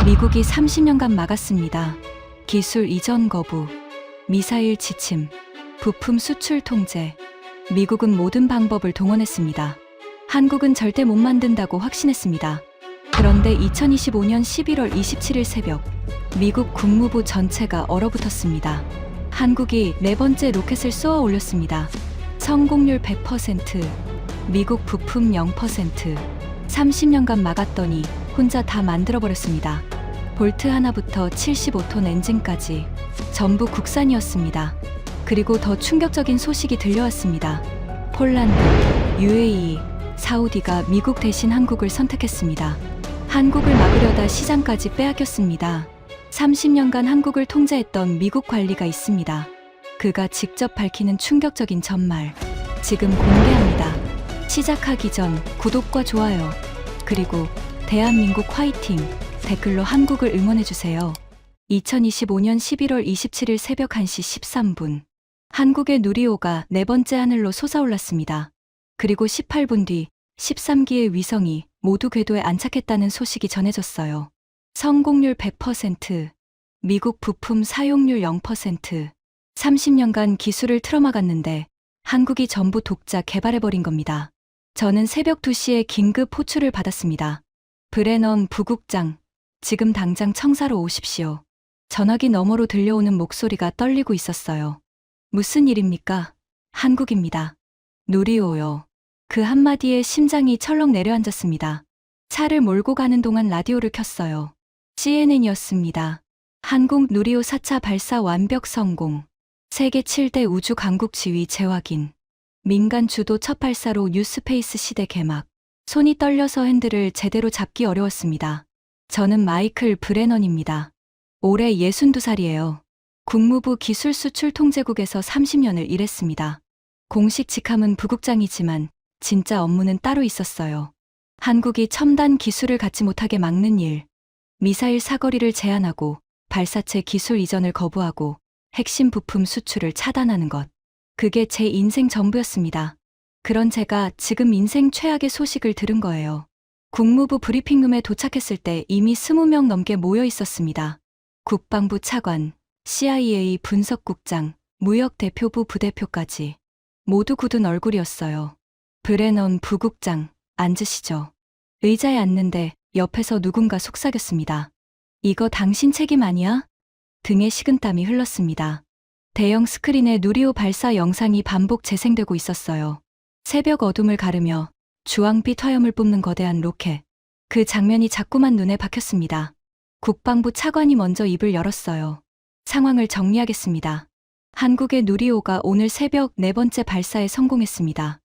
미국이 30년간 막았습니다. 기술 이전 거부, 미사일 지침, 부품 수출 통제. 미국은 모든 방법을 동원했습니다. 한국은 절대 못 만든다고 확신했습니다. 그런데 2025년 11월 27일 새벽, 미국 국무부 전체가 얼어붙었습니다. 한국이 네 번째 로켓을 쏘아 올렸습니다. 성공률 100%, 미국 부품 0%. 30년간 막았더니 혼자 다 만들어버렸습니다. 볼트 하나부터 75톤 엔진까지 전부 국산이었습니다. 그리고 더 충격적인 소식이 들려왔습니다. 폴란드, UAE, 사우디가 미국 대신 한국을 선택했습니다. 한국을 막으려다 시장까지 빼앗겼습니다. 30년간 한국을 통제했던 미국 관리가 있습니다. 그가 직접 밝히는 충격적인 전말, 지금 공개합니다. 시작하기 전 구독과 좋아요, 그리고 대한민국 화이팅! 댓글로 한국을 응원해주세요. 2025년 11월 27일 새벽 1시 13분. 한국의 누리호가 네 번째 하늘로 솟아올랐습니다. 그리고 18분 뒤 13기의 위성이 모두 궤도에 안착했다는 소식이 전해졌어요. 성공률 100%, 미국 부품 사용률 0%. 30년간 기술을 틀어막았는데 한국이 전부 독자 개발해버린 겁니다. 저는 새벽 2시에 긴급 호출을 받았습니다. 브레넌 부국장, 지금 당장 청사로 오십시오. 전화기 너머로 들려오는 목소리가 떨리고 있었어요. 무슨 일입니까? 한국입니다. 누리호요. 그 한마디에 심장이 철렁 내려앉았습니다. 차를 몰고 가는 동안 라디오를 켰어요. CNN이었습니다. 한국 누리호 4차 발사 완벽 성공. 세계 7대 우주 강국 지위 재확인. 민간 주도 첫 발사로 뉴스페이스 시대 개막. 손이 떨려서 핸들을 제대로 잡기 어려웠습니다. 저는 마이클 브레넌입니다. 올해 62살이에요. 국무부 기술수출통제국에서 30년을 일했습니다. 공식 직함은 부국장이지만 진짜 업무는 따로 있었어요. 한국이 첨단 기술을 갖지 못하게 막는 일, 미사일 사거리를 제한하고 발사체 기술 이전을 거부하고 핵심 부품 수출을 차단하는 것. 그게 제 인생 전부였습니다. 그런 제가 지금 인생 최악의 소식을 들은 거예요. 국무부 브리핑룸에 도착했을 때 이미 20명 넘게 모여 있었습니다. 국방부 차관, CIA 분석국장, 무역대표부 부대표까지. 모두 굳은 얼굴이었어요. 브레넌 부국장, 앉으시죠. 의자에 앉는데 옆에서 누군가 속삭였습니다. 이거 당신 책임 아니야? 등에 식은땀이 흘렀습니다. 대형 스크린에 누리호 발사 영상이 반복 재생되고 있었어요. 새벽 어둠을 가르며 주황빛 화염을 뿜는 거대한 로켓. 그 장면이 자꾸만 눈에 박혔습니다. 국방부 차관이 먼저 입을 열었어요. 상황을 정리하겠습니다. 한국의 누리호가 오늘 새벽 네 번째 발사에 성공했습니다.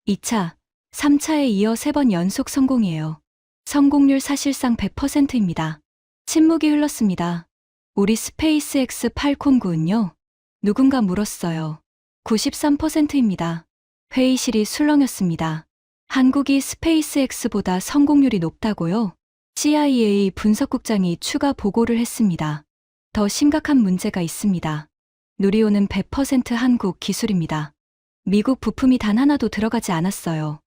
2차, 3차에 이어 3번 연속 성공이에요. 성공률 사실상 100%입니다. 침묵이 흘렀습니다. 우리 스페이스X 팔콘 9은요? 누군가 물었어요. 93%입니다. 회의실이 술렁였습니다. 한국이 스페이스X보다 성공률이 높다고요? CIA 분석국장이 추가 보고를 했습니다. 더 심각한 문제가 있습니다. 누리호는 100% 한국 기술입니다. 미국 부품이 단 하나도 들어가지 않았어요.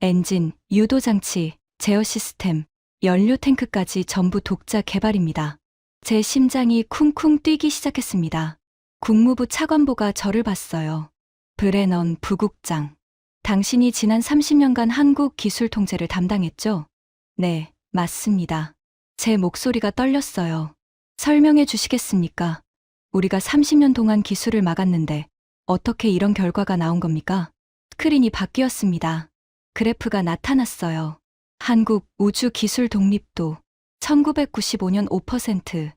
엔진, 유도장치, 제어 시스템, 연료 탱크까지 전부 독자 개발입니다. 제 심장이 쿵쿵 뛰기 시작했습니다. 국무부 차관보가 저를 봤어요. 브레넌 부국장. 당신이 지난 30년간 한국 기술 통제를 담당했죠? 네, 맞습니다. 제 목소리가 떨렸어요. 설명해 주시겠습니까? 우리가 30년 동안 기술을 막았는데 어떻게 이런 결과가 나온 겁니까? 스크린이 바뀌었습니다. 그래프가 나타났어요. 한국 우주 기술 독립도 1995년 5%,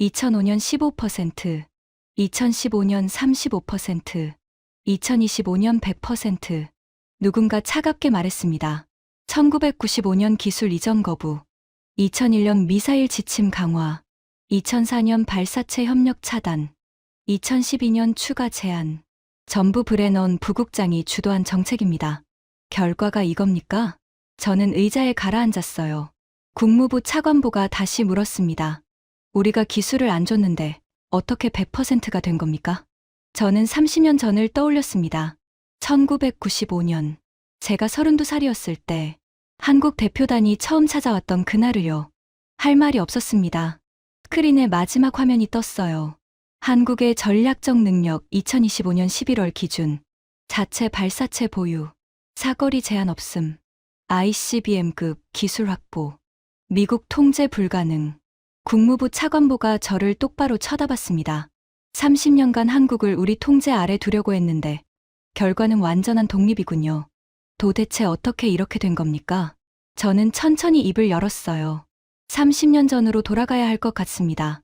2005년 15%, 2015년 35%, 2025년 100%. 누군가 차갑게 말했습니다. 1995년 기술 이전 거부, 2001년 미사일 지침 강화, 2004년 발사체 협력 차단, 2012년 추가 제한. 전부 브레넌 부국장이 주도한 정책입니다. 결과가 이겁니까? 저는 의자에 가라앉았어요. 국무부 차관보가 다시 물었습니다. 우리가 기술을 안 줬는데 어떻게 100%가 된 겁니까? 저는 30년 전을 떠올렸습니다. 1995년, 제가 32살이었을 때 한국 대표단이 처음 찾아왔던 그날을요. 할 말이 없었습니다. 스크린에 마지막 화면이 떴어요. 한국의 전략적 능력 2025년 11월 기준. 자체 발사체 보유. 사거리 제한 없음. ICBM급 기술 확보. 미국 통제 불가능. 국무부 차관보가 저를 똑바로 쳐다봤습니다. 30년간 한국을 우리 통제 아래 두려고 했는데 결과는 완전한 독립이군요. 도대체 어떻게 이렇게 된 겁니까? 저는 천천히 입을 열었어요. 30년 전으로 돌아가야 할 것 같습니다.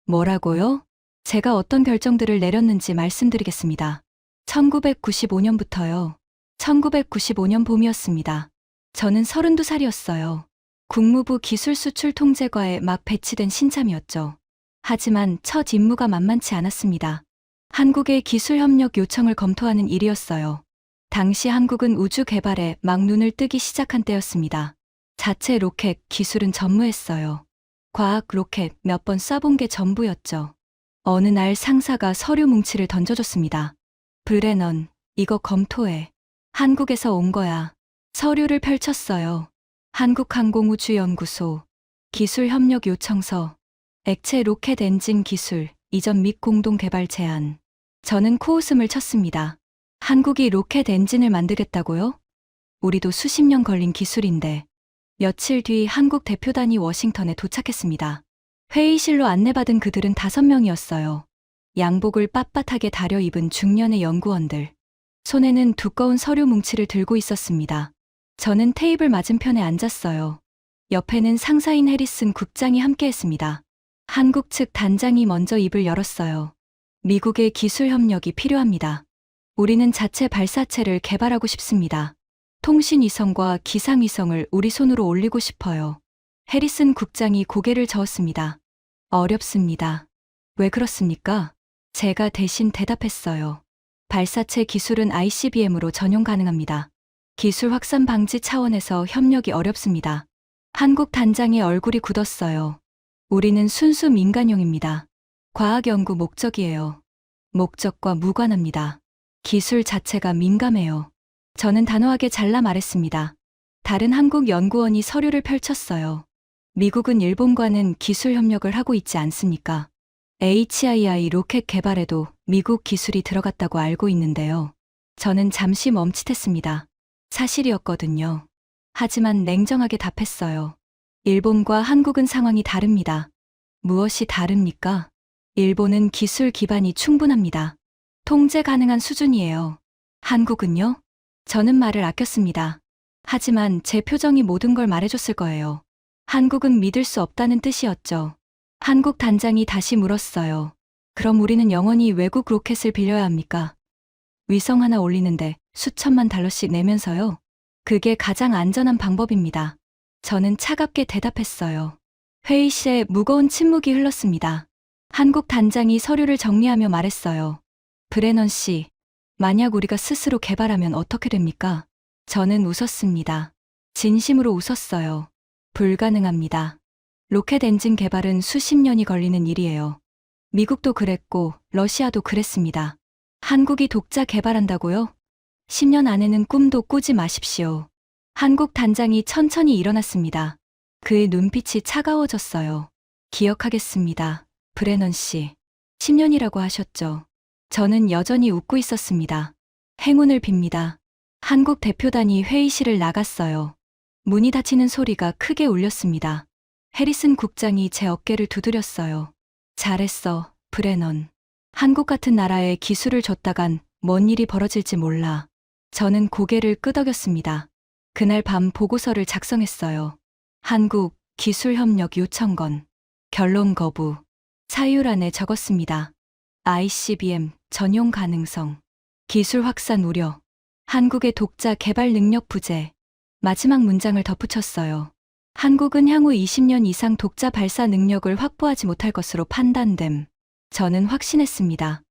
뭐라고요? 제가 어떤 결정들을 내렸는지 말씀드리겠습니다. 1995년부터요. 1995년 봄이었습니다. 저는 32살이었어요. 국무부 기술수출통제과에 막 배치된 신참이었죠. 하지만 첫 임무가 만만치 않았습니다. 한국의 기술협력 요청을 검토하는 일이었어요. 당시 한국은 우주 개발에 막 눈을 뜨기 시작한 때였습니다. 자체 로켓 기술은 전무했어요. 과학 로켓 몇 번 쏴본 게 전부였죠. 어느 날 상사가 서류 뭉치를 던져줬습니다. 브레넌, 이거 검토해. 한국에서 온 거야. 서류를 펼쳤어요. 한국항공우주연구소, 기술협력 요청서, 액체 로켓 엔진 기술, 이전 및 공동 개발 제안. 저는 코웃음을 쳤습니다. 한국이 로켓 엔진을 만들겠다고요? 우리도 수십 년 걸린 기술인데. 며칠 뒤 한국 대표단이 워싱턴에 도착했습니다. 회의실로 안내받은 그들은 5명이었어요. 양복을 빳빳하게 다려 입은 중년의 연구원들. 손에는 두꺼운 서류 뭉치를 들고 있었습니다. 저는 테이블 맞은편에 앉았어요. 옆에는 상사인 해리슨 국장이 함께했습니다. 한국 측 단장이 먼저 입을 열었어요. 미국의 기술 협력이 필요합니다. 우리는 자체 발사체를 개발하고 싶습니다. 통신위성과 기상위성을 우리 손으로 올리고 싶어요. 해리슨 국장이 고개를 저었습니다. 어렵습니다. 왜 그렇습니까? 제가 대신 대답했어요. 발사체 기술은 ICBM으로 전용 가능합니다. 기술 확산 방지 차원에서 협력이 어렵습니다. 한국 단장의 얼굴이 굳었어요. 우리는 순수 민간용입니다. 과학 연구 목적이에요. 목적과 무관합니다. 기술 자체가 민감해요. 저는 단호하게 잘라 말했습니다. 다른 한국 연구원이 서류를 펼쳤어요. 미국은 일본과는 기술 협력을 하고 있지 않습니까? HII 로켓 개발에도 미국 기술이 들어갔다고 알고 있는데요. 저는 잠시 멈칫했습니다. 사실이었거든요. 하지만 냉정하게 답했어요. 일본과 한국은 상황이 다릅니다. 무엇이 다릅니까? 일본은 기술 기반이 충분합니다. 통제 가능한 수준이에요. 한국은요? 저는 말을 아꼈습니다. 하지만 제 표정이 모든 걸 말해줬을 거예요. 한국은 믿을 수 없다는 뜻이었죠. 한국 단장이 다시 물었어요. 그럼 우리는 영원히 외국 로켓을 빌려야 합니까? 위성 하나 올리는데 수천만 달러씩 내면서요. 그게 가장 안전한 방법입니다. 저는 차갑게 대답했어요. 회의실에 무거운 침묵이 흘렀습니다. 한국 단장이 서류를 정리하며 말했어요. 브레넌 씨, 만약 우리가 스스로 개발하면 어떻게 됩니까? 저는 웃었습니다. 진심으로 웃었어요. 불가능합니다. 로켓 엔진 개발은 수십 년이 걸리는 일이에요. 미국도 그랬고 러시아도 그랬습니다. 한국이 독자 개발한다고요? 10년 안에는 꿈도 꾸지 마십시오. 한국 단장이 천천히 일어났습니다. 그의 눈빛이 차가워졌어요. 기억하겠습니다. 브레넌 씨. 10년이라고 하셨죠. 저는 여전히 웃고 있었습니다. 행운을 빕니다. 한국 대표단이 회의실을 나갔어요. 문이 닫히는 소리가 크게 울렸습니다. 해리슨 국장이 제 어깨를 두드렸어요. 잘했어, 브레넌. 한국 같은 나라에 기술을 줬다간 뭔 일이 벌어질지 몰라. 저는 고개를 끄덕였습니다. 그날 밤 보고서를 작성했어요. 한국 기술협력 요청건. 결론 거부. 사유란에 적었습니다. ICBM 전용 가능성. 기술 확산 우려. 한국의 독자 개발 능력 부재. 마지막 문장을 덧붙였어요. 한국은 향후 20년 이상 독자 발사 능력을 확보하지 못할 것으로 판단됨. 저는 확신했습니다.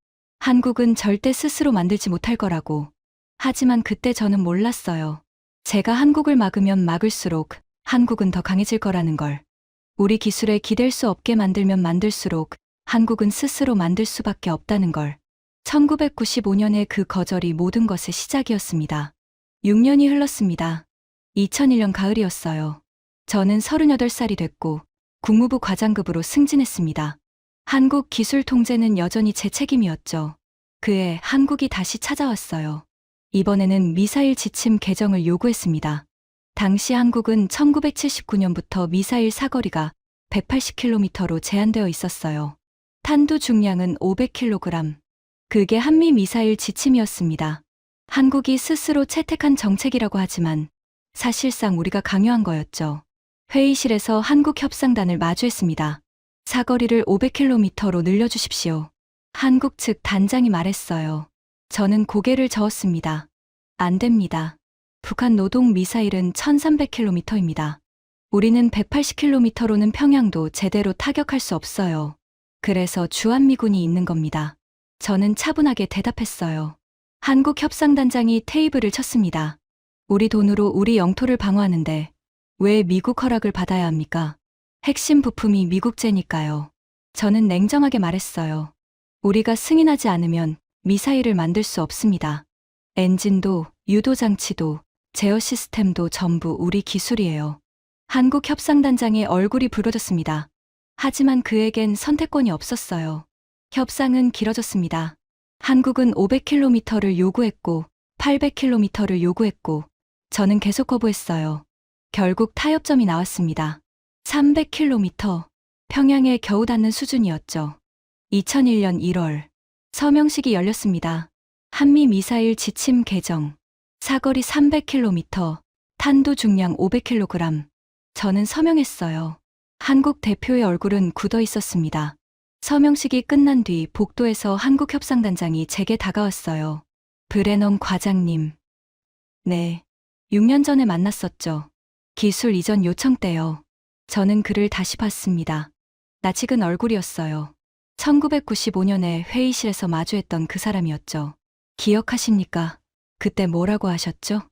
한국은 절대 스스로 만들지 못할 거라고. 하지만 그때 저는 몰랐어요. 제가 한국을 막으면 막을수록 한국은 더 강해질 거라는 걸. 우리 기술에 기댈 수 없게 만들면 만들수록 한국은 스스로 만들 수밖에 없다는 걸. 1995년의 그 거절이 모든 것의 시작이었습니다. 6년이 흘렀습니다. 2001년 가을이었어요. 저는 38살이 됐고 국무부 과장급으로 승진했습니다. 한국 기술 통제는 여전히 제 책임이었죠. 그해 한국이 다시 찾아왔어요. 이번에는 미사일 지침 개정을 요구했습니다. 당시 한국은 1979년부터 미사일 사거리가 180km로 제한되어 있었어요. 탄두 중량은 500kg. 그게 한미 미사일 지침이었습니다. 한국이 스스로 채택한 정책이라고 하지만 사실상 우리가 강요한 거였죠. 회의실에서 한국 협상단을 마주했습니다. 사거리를 500km로 늘려주십시오. 한국 측 단장이 말했어요. 저는 고개를 저었습니다. 안 됩니다. 북한 노동 미사일은 1300km입니다. 우리는 180km로는 평양도 제대로 타격할 수 없어요. 그래서 주한미군이 있는 겁니다. 저는 차분하게 대답했어요. 한국 협상단장이 테이블을 쳤습니다. 우리 돈으로 우리 영토를 방어하는데 왜 미국 허락을 받아야 합니까? 핵심 부품이 미국제니까요. 저는 냉정하게 말했어요. 우리가 승인하지 않으면 미사일을 만들 수 없습니다. 엔진도, 유도장치도, 제어 시스템도 전부 우리 기술이에요. 한국 협상단장의 얼굴이 붉어졌습니다. 하지만 그에겐 선택권이 없었어요. 협상은 길어졌습니다. 한국은 500km를 요구했고 800km를 요구했고 저는 계속 거부했어요. 결국 타협점이 나왔습니다. 300km. 평양에 겨우 닿는 수준이었죠. 2001년 1월 서명식이 열렸습니다. 한미 미사일 지침 개정. 사거리 300km, 탄두 중량 500kg. 저는 서명했어요. 한국 대표의 얼굴은 굳어 있었습니다. 서명식이 끝난 뒤 복도에서 한국 협상단장이 제게 다가왔어요. 브레넌 과장님. 네. 6년 전에 만났었죠. 기술 이전 요청 때요. 저는 그를 다시 봤습니다. 낯익은 얼굴이었어요. 1995년에 회의실에서 마주했던 그 사람이었죠. 기억하십니까? 그때 뭐라고 하셨죠?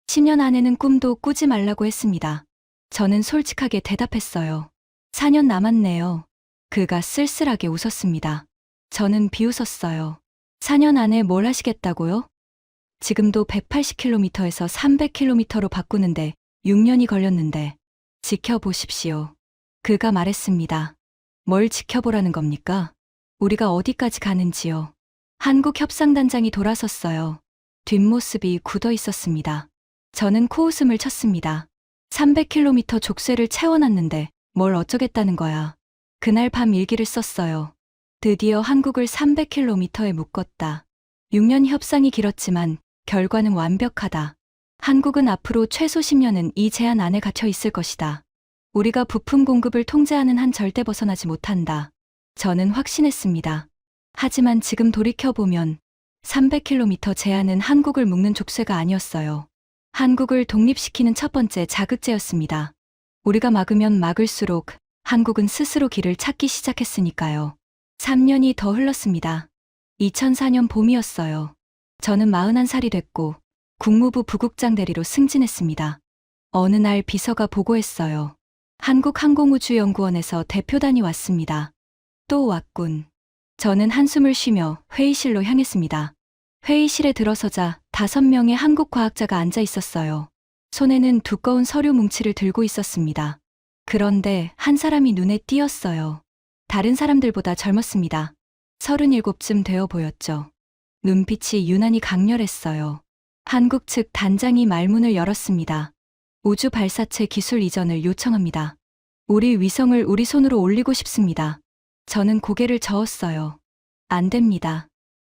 10년 안에는 꿈도 꾸지 말라고 했습니다. 저는 솔직하게 대답했어요. 4년 남았네요. 그가 쓸쓸하게 웃었습니다. 저는 비웃었어요. 4년 안에 뭘 하시겠다고요? 지금도 180km에서 300km로 바꾸는데 6년이 걸렸는데 지켜보십시오. 그가 말했습니다. 뭘 지켜보라는 겁니까? 우리가 어디까지 가는지요. 한국 협상단장이 돌아섰어요. 뒷모습이 굳어 있었습니다. 저는 코웃음을 쳤습니다. 300km 족쇄를 채워놨는데 뭘 어쩌겠다는 거야. 그날 밤 일기를 썼어요. 드디어 한국을 300km에 묶었다. 6년 협상이 길었지만 결과는 완벽하다. 한국은 앞으로 최소 10년은 이 제한 안에 갇혀 있을 것이다. 우리가 부품 공급을 통제하는 한 절대 벗어나지 못한다. 저는 확신했습니다. 하지만 지금 돌이켜보면 300km 제한은 한국을 묶는 족쇄가 아니었어요. 한국을 독립시키는 첫 번째 자극제였습니다. 우리가 막으면 막을수록 한국은 스스로 길을 찾기 시작했으니까요. 3년이 더 흘렀습니다. 2004년 봄이었어요. 저는 41살이 됐고 국무부 부국장 대리로 승진했습니다. 어느 날 비서가 보고했어요. 한국항공우주연구원에서 대표단이 왔습니다. 또 왔군. 저는 한숨을 쉬며 회의실로 향했습니다. 회의실에 들어서자 5명의 한국 과학자가 앉아 있었어요. 손에는 두꺼운 서류 뭉치를 들고 있었습니다. 그런데 한 사람이 눈에 띄었어요. 다른 사람들보다 젊었습니다. 37쯤 되어 보였죠. 눈빛이 유난히 강렬했어요. 한국 측 단장이 말문을 열었습니다. 우주 발사체 기술 이전을 요청합니다. 우리 위성을 우리 손으로 올리고 싶습니다. 저는 고개를 저었어요. 안 됩니다.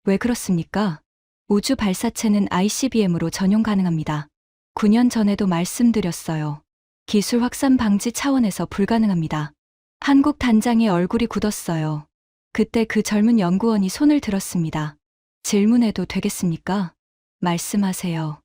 왜 그렇습니까? 우주 발사체는 ICBM으로 전용 가능합니다. 9년 전에도 말씀드렸어요. 기술 확산 방지 차원에서 불가능합니다. 한국 단장의 얼굴이 굳었어요. 그때 그 젊은 연구원이 손을 들었습니다. 질문해도 되겠습니까? 말씀하세요.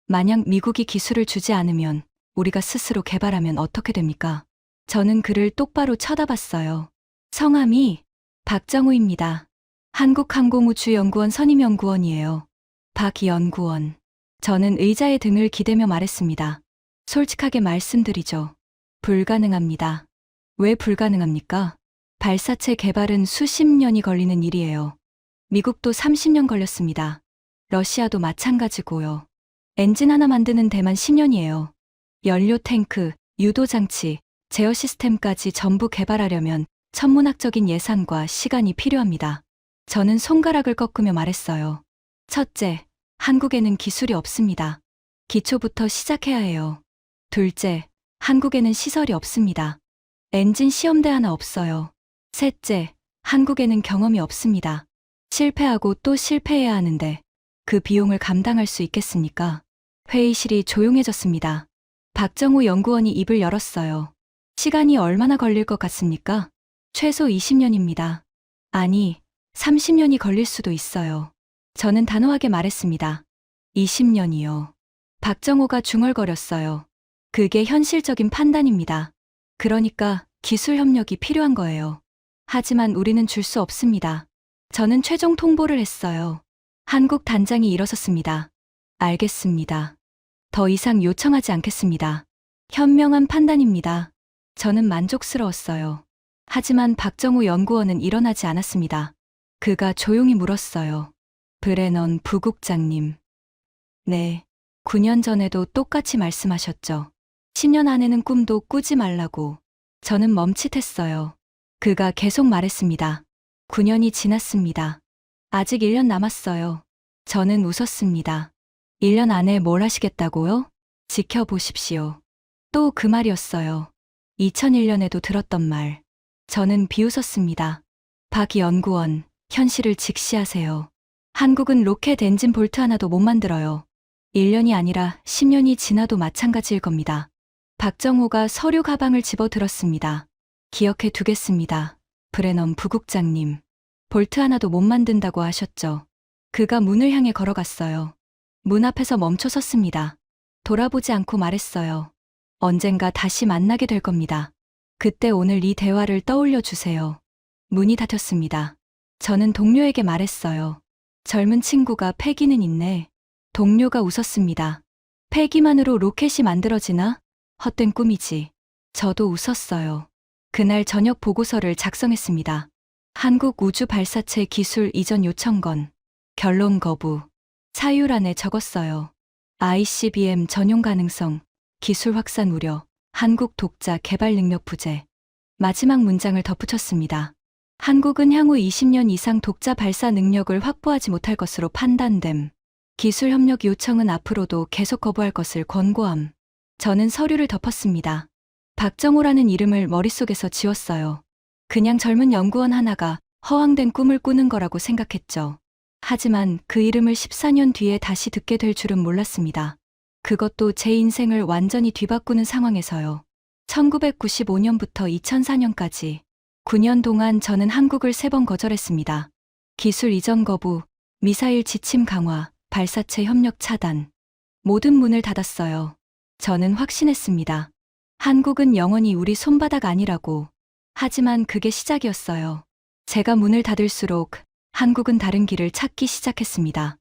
만약 미국이 기술을 주지 않으면 우리가 스스로 개발하면 어떻게 됩니까? 저는 그를 똑바로 쳐다봤어요. 성함이 박정우입니다. 한국항공우주연구원 선임연구원이에요. 박 연구원. 저는 의자의 등을 기대며 말했습니다. 솔직하게 말씀드리죠. 불가능합니다. 왜 불가능합니까? 발사체 개발은 수십 년이 걸리는 일이에요. 미국도 30년 걸렸습니다. 러시아도 마찬가지고요. 엔진 하나 만드는 데만 10년이에요. 연료 탱크, 유도 장치, 제어 시스템까지 전부 개발하려면 천문학적인 예산과 시간이 필요합니다. 저는 손가락을 꺾으며 말했어요. 첫째, 한국에는 기술이 없습니다. 기초부터 시작해야 해요. 둘째, 한국에는 시설이 없습니다. 엔진 시험대 하나 없어요. 셋째, 한국에는 경험이 없습니다. 실패하고 또 실패해야 하는데 그 비용을 감당할 수 있겠습니까? 회의실이 조용해졌습니다. 박정호 연구원이 입을 열었어요. 시간이 얼마나 걸릴 것 같습니까? 최소 20년입니다. 아니, 30년이 걸릴 수도 있어요. 저는 단호하게 말했습니다. 20년이요. 박정호가 중얼거렸어요. 그게 현실적인 판단입니다. 그러니까 기술 협력이 필요한 거예요. 하지만 우리는 줄 수 없습니다. 저는 최종 통보를 했어요. 한국 단장이 일어섰습니다. 알겠습니다. 더 이상 요청하지 않겠습니다. 현명한 판단입니다. 저는 만족스러웠어요. 하지만 박정호 연구원은 일어나지 않았습니다. 그가 조용히 물었어요. 브레넌 부국장님. 네. 9년 전에도 똑같이 말씀하셨죠. 10년 안에는 꿈도 꾸지 말라고. 저는 멈칫했어요. 그가 계속 말했습니다. 9년이 지났습니다. 아직 1년 남았어요. 저는 웃었습니다. 1년 안에 뭘 하시겠다고요? 지켜보십시오. 또 그 말이었어요. 2001년에도 들었던 말. 저는 비웃었습니다. 박 연구원, 현실을 직시하세요. 한국은 로켓 엔진 볼트 하나도 못 만들어요. 1년이 아니라 10년이 지나도 마찬가지일 겁니다. 박정호가 서류 가방을 집어들었습니다. 기억해 두겠습니다. 브레넌 부국장님. 볼트 하나도 못 만든다고 하셨죠. 그가 문을 향해 걸어갔어요. 문 앞에서 멈춰 섰습니다. 돌아보지 않고 말했어요. 언젠가 다시 만나게 될 겁니다. 그때 오늘 이 대화를 떠올려 주세요. 문이 닫혔습니다. 저는 동료에게 말했어요. 젊은 친구가 패기는 있네. 동료가 웃었습니다. 패기만으로 로켓이 만들어지나? 헛된 꿈이지. 저도 웃었어요. 그날 저녁 보고서를 작성했습니다. 한국 우주 발사체 기술 이전 요청건. 결론 거부. 사유란에 적었어요. ICBM 전용 가능성, 기술 확산 우려, 한국 독자 개발 능력 부재. 마지막 문장을 덧붙였습니다. 한국은 향후 20년 이상 독자 발사 능력을 확보하지 못할 것으로 판단됨. 기술 협력 요청은 앞으로도 계속 거부할 것을 권고함. 저는 서류를 덮었습니다. 박정호라는 이름을 머릿속에서 지웠어요. 그냥 젊은 연구원 하나가 허황된 꿈을 꾸는 거라고 생각했죠. 하지만 그 이름을 14년 뒤에 다시 듣게 될 줄은 몰랐습니다. 그것도 제 인생을 완전히 뒤바꾸는 상황에서요. 1995년부터 2004년까지 9년 동안 저는 한국을 3번 거절했습니다. 기술 이전 거부, 미사일 지침 강화, 발사체 협력 차단. 모든 문을 닫았어요. 저는 확신했습니다. 한국은 영원히 우리 손바닥 아니라고. 하지만 그게 시작이었어요. 제가 문을 닫을수록 한국은 다른 길을 찾기 시작했습니다.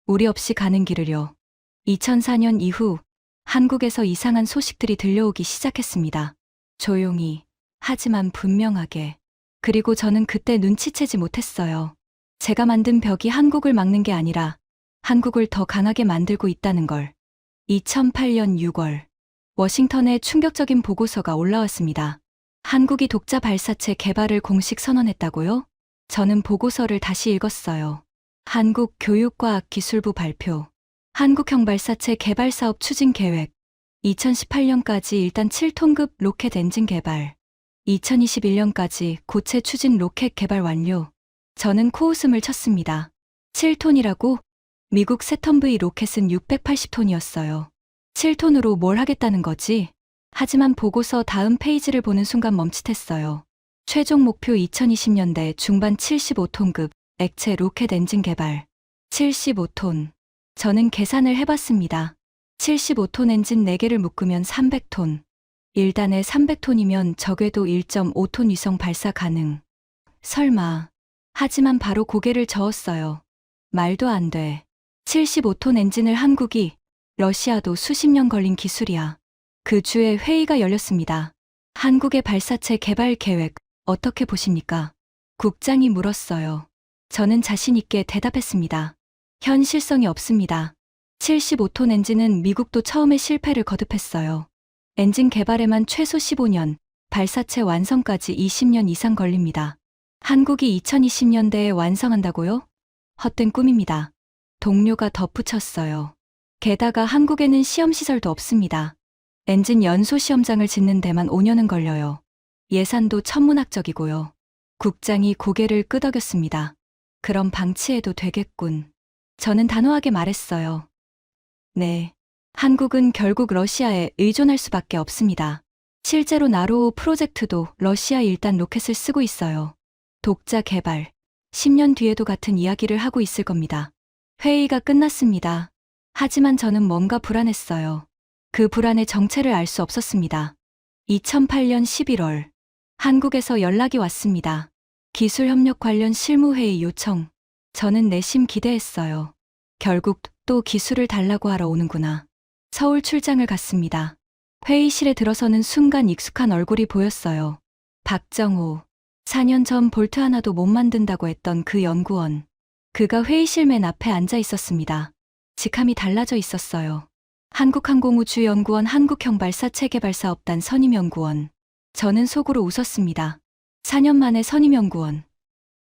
우리 없이 가는 길을요. 2004년 이후 한국에서 이상한 소식들이 들려오기 시작했습니다. 조용히, 하지만 분명하게. 그리고 저는 그때 눈치채지 못했어요. 제가 만든 벽이 한국을 막는 게 아니라 한국을 더 강하게 만들고 있다는 걸. 2008년 6월, 워싱턴에 충격적인 보고서가 올라왔습니다. 한국이 독자 발사체 개발을 공식 선언했다고요? 저는 보고서를 다시 읽었어요. 한국교육과학기술부 발표. 한국형 발사체 개발 사업 추진 계획. 2018년까지 일단 7톤급 로켓 엔진 개발. 2021년까지 고체 추진 로켓 개발 완료. 저는 코웃음을 쳤습니다. 7톤이라고? 미국 세턴V 로켓은 680톤이었어요. 7톤으로 뭘 하겠다는 거지? 하지만 보고서 다음 페이지를 보는 순간 멈칫했어요. 최종 목표 2020년대 중반 75톤급 액체 로켓 엔진 개발. 75톤. 저는 계산을 해봤습니다. 75톤 엔진 4개를 묶으면 300톤. 1단에 300톤이면 적외도 1.5톤 위성 발사 가능. 설마. 하지만 바로 고개를 저었어요. 말도 안 돼. 75톤 엔진을 한국이, 러시아도 수십 년 걸린 기술이야. 그 주에 회의가 열렸습니다. 한국의 발사체 개발 계획 어떻게 보십니까? 국장이 물었어요. 저는 자신 있게 대답했습니다. 현실성이 없습니다. 75톤 엔진은 미국도 처음에 실패를 거듭했어요. 엔진 개발에만 최소 15년, 발사체 완성까지 20년 이상 걸립니다. 한국이 2020년대에 완성한다고요? 헛된 꿈입니다. 동료가 덧붙였어요. 게다가 한국에는 시험시설도 없습니다. 엔진 연소 시험장을 짓는 데만 5년은 걸려요. 예산도 천문학적이고요. 국장이 고개를 끄덕였습니다. 그럼 방치해도 되겠군. 저는 단호하게 말했어요. 네. 한국은 결국 러시아에 의존할 수밖에 없습니다. 실제로 나로호 프로젝트도 러시아 1단 로켓을 쓰고 있어요. 독자 개발. 10년 뒤에도 같은 이야기를 하고 있을 겁니다. 회의가 끝났습니다. 하지만 저는 뭔가 불안했어요. 그 불안의 정체를 알 수 없었습니다. 2008년 11월. 한국에서 연락이 왔습니다. 기술협력 관련 실무회의 요청. 저는 내심 기대했어요. 결국 또 기술을 달라고 하러 오는구나. 서울 출장을 갔습니다. 회의실에 들어서는 순간 익숙한 얼굴이 보였어요. 박정호. 4년 전 볼트 하나도 못 만든다고 했던 그 연구원. 그가 회의실 맨 앞에 앉아 있었습니다. 직함이 달라져 있었어요. 한국항공우주연구원 한국형발사체계발사업단 선임연구원. 저는 속으로 웃었습니다. 4년 만에 선임연구원.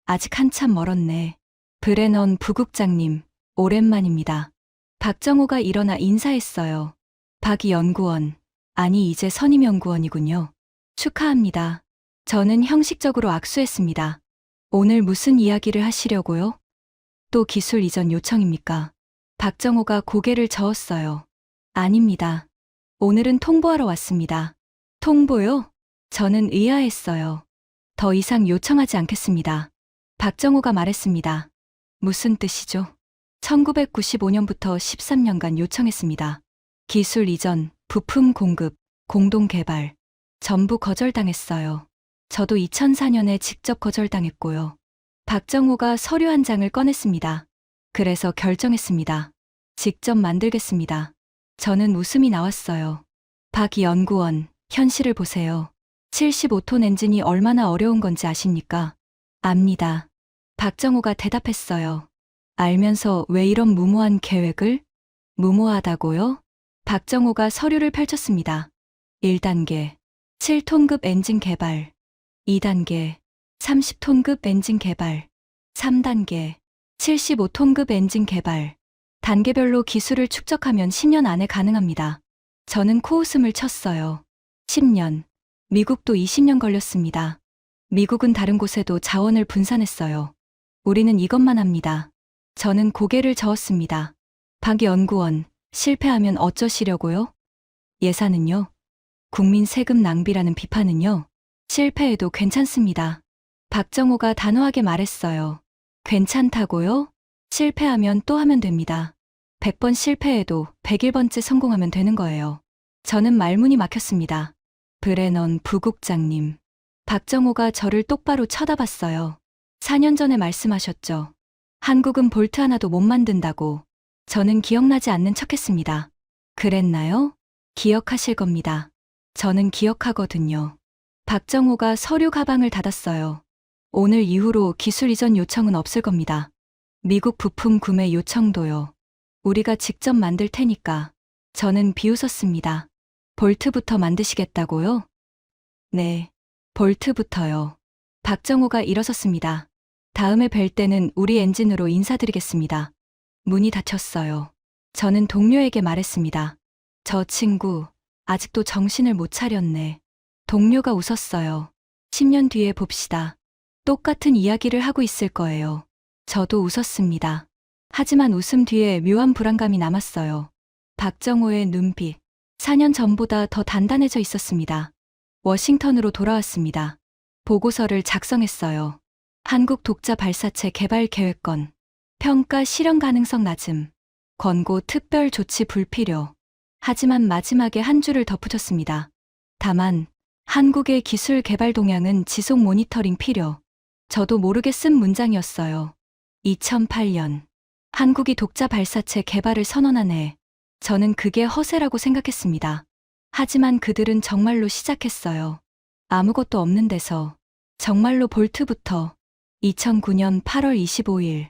아직 한참 멀었네. 브레넌 부국장님, 오랜만입니다. 박정호가 일어나 인사했어요. 박 연구원. 아니 이제 선임연구원이군요. 축하합니다. 저는 형식적으로 악수했습니다. 오늘 무슨 이야기를 하시려고요? 또 기술 이전 요청입니까? 박정호가 고개를 저었어요. 아닙니다. 오늘은 통보하러 왔습니다. 통보요? 저는 의아했어요. 더 이상 요청하지 않겠습니다. 박정호가 말했습니다. 무슨 뜻이죠? 1995년부터 13년간 요청했습니다. 기술 이전, 부품 공급, 공동 개발. 전부 거절당했어요. 저도 2004년에 직접 거절당했고요. 박정호가 서류 한 장을 꺼냈습니다. 그래서 결정했습니다. 직접 만들겠습니다. 저는 웃음이 나왔어요. 박 연구원, 현실을 보세요. 75톤 엔진이 얼마나 어려운 건지 아십니까? 압니다. 박정호가 대답했어요. 알면서 왜 이런 무모한 계획을? 무모하다고요? 박정호가 서류를 펼쳤습니다. 1단계, 7톤급 엔진 개발. 2단계, 30톤급 엔진 개발. 3단계, 75톤급 엔진 개발. 단계별로 기술을 축적하면 10년 안에 가능합니다. 저는 코웃음을 쳤어요. 10년. 미국도 20년 걸렸습니다. 미국은 다른 곳에도 자원을 분산했어요. 우리는 이것만 합니다. 저는 고개를 저었습니다. 박 연구원, 실패하면 어쩌시려고요? 예산은요? 국민 세금 낭비라는 비판은요? 실패해도 괜찮습니다. 박정호가 단호하게 말했어요. 괜찮다고요? 실패하면 또 하면 됩니다. 100번 실패해도 101번째 성공하면 되는 거예요. 저는 말문이 막혔습니다. 브레넌 부국장님. 박정호가 저를 똑바로 쳐다봤어요. 4년 전에 말씀하셨죠. 한국은 볼트 하나도 못 만든다고. 저는 기억나지 않는 척했습니다. 그랬나요? 기억하실 겁니다. 저는 기억하거든요. 박정호가 서류 가방을 닫았어요. 오늘 이후로 기술 이전 요청은 없을 겁니다. 미국 부품 구매 요청도요. 우리가 직접 만들 테니까. 저는 비웃었습니다. 볼트부터 만드시겠다고요? 네, 볼트부터요. 박정호가 일어섰습니다. 다음에 뵐 때는 우리 엔진으로 인사드리겠습니다. 문이 닫혔어요. 저는 동료에게 말했습니다. 저 친구, 아직도 정신을 못 차렸네. 동료가 웃었어요. 10년 뒤에 봅시다. 똑같은 이야기를 하고 있을 거예요. 저도 웃었습니다. 하지만 웃음 뒤에 묘한 불안감이 남았어요. 박정호의 눈빛, 4년 전보다 더 단단해져 있었습니다. 워싱턴으로 돌아왔습니다. 보고서를 작성했어요. 한국 독자 발사체 개발 계획건, 평가 실현 가능성 낮음, 권고 특별 조치 불필요. 하지만 마지막에 한 줄을 덧붙였습니다. 다만, 한국의 기술 개발 동향은 지속 모니터링 필요. 저도 모르게 쓴 문장이었어요. 2008년. 한국이 독자 발사체 개발을 선언한 해. 저는 그게 허세라고 생각했습니다. 하지만 그들은 정말로 시작했어요. 아무것도 없는 데서. 정말로 볼트부터. 2009년 8월 25일.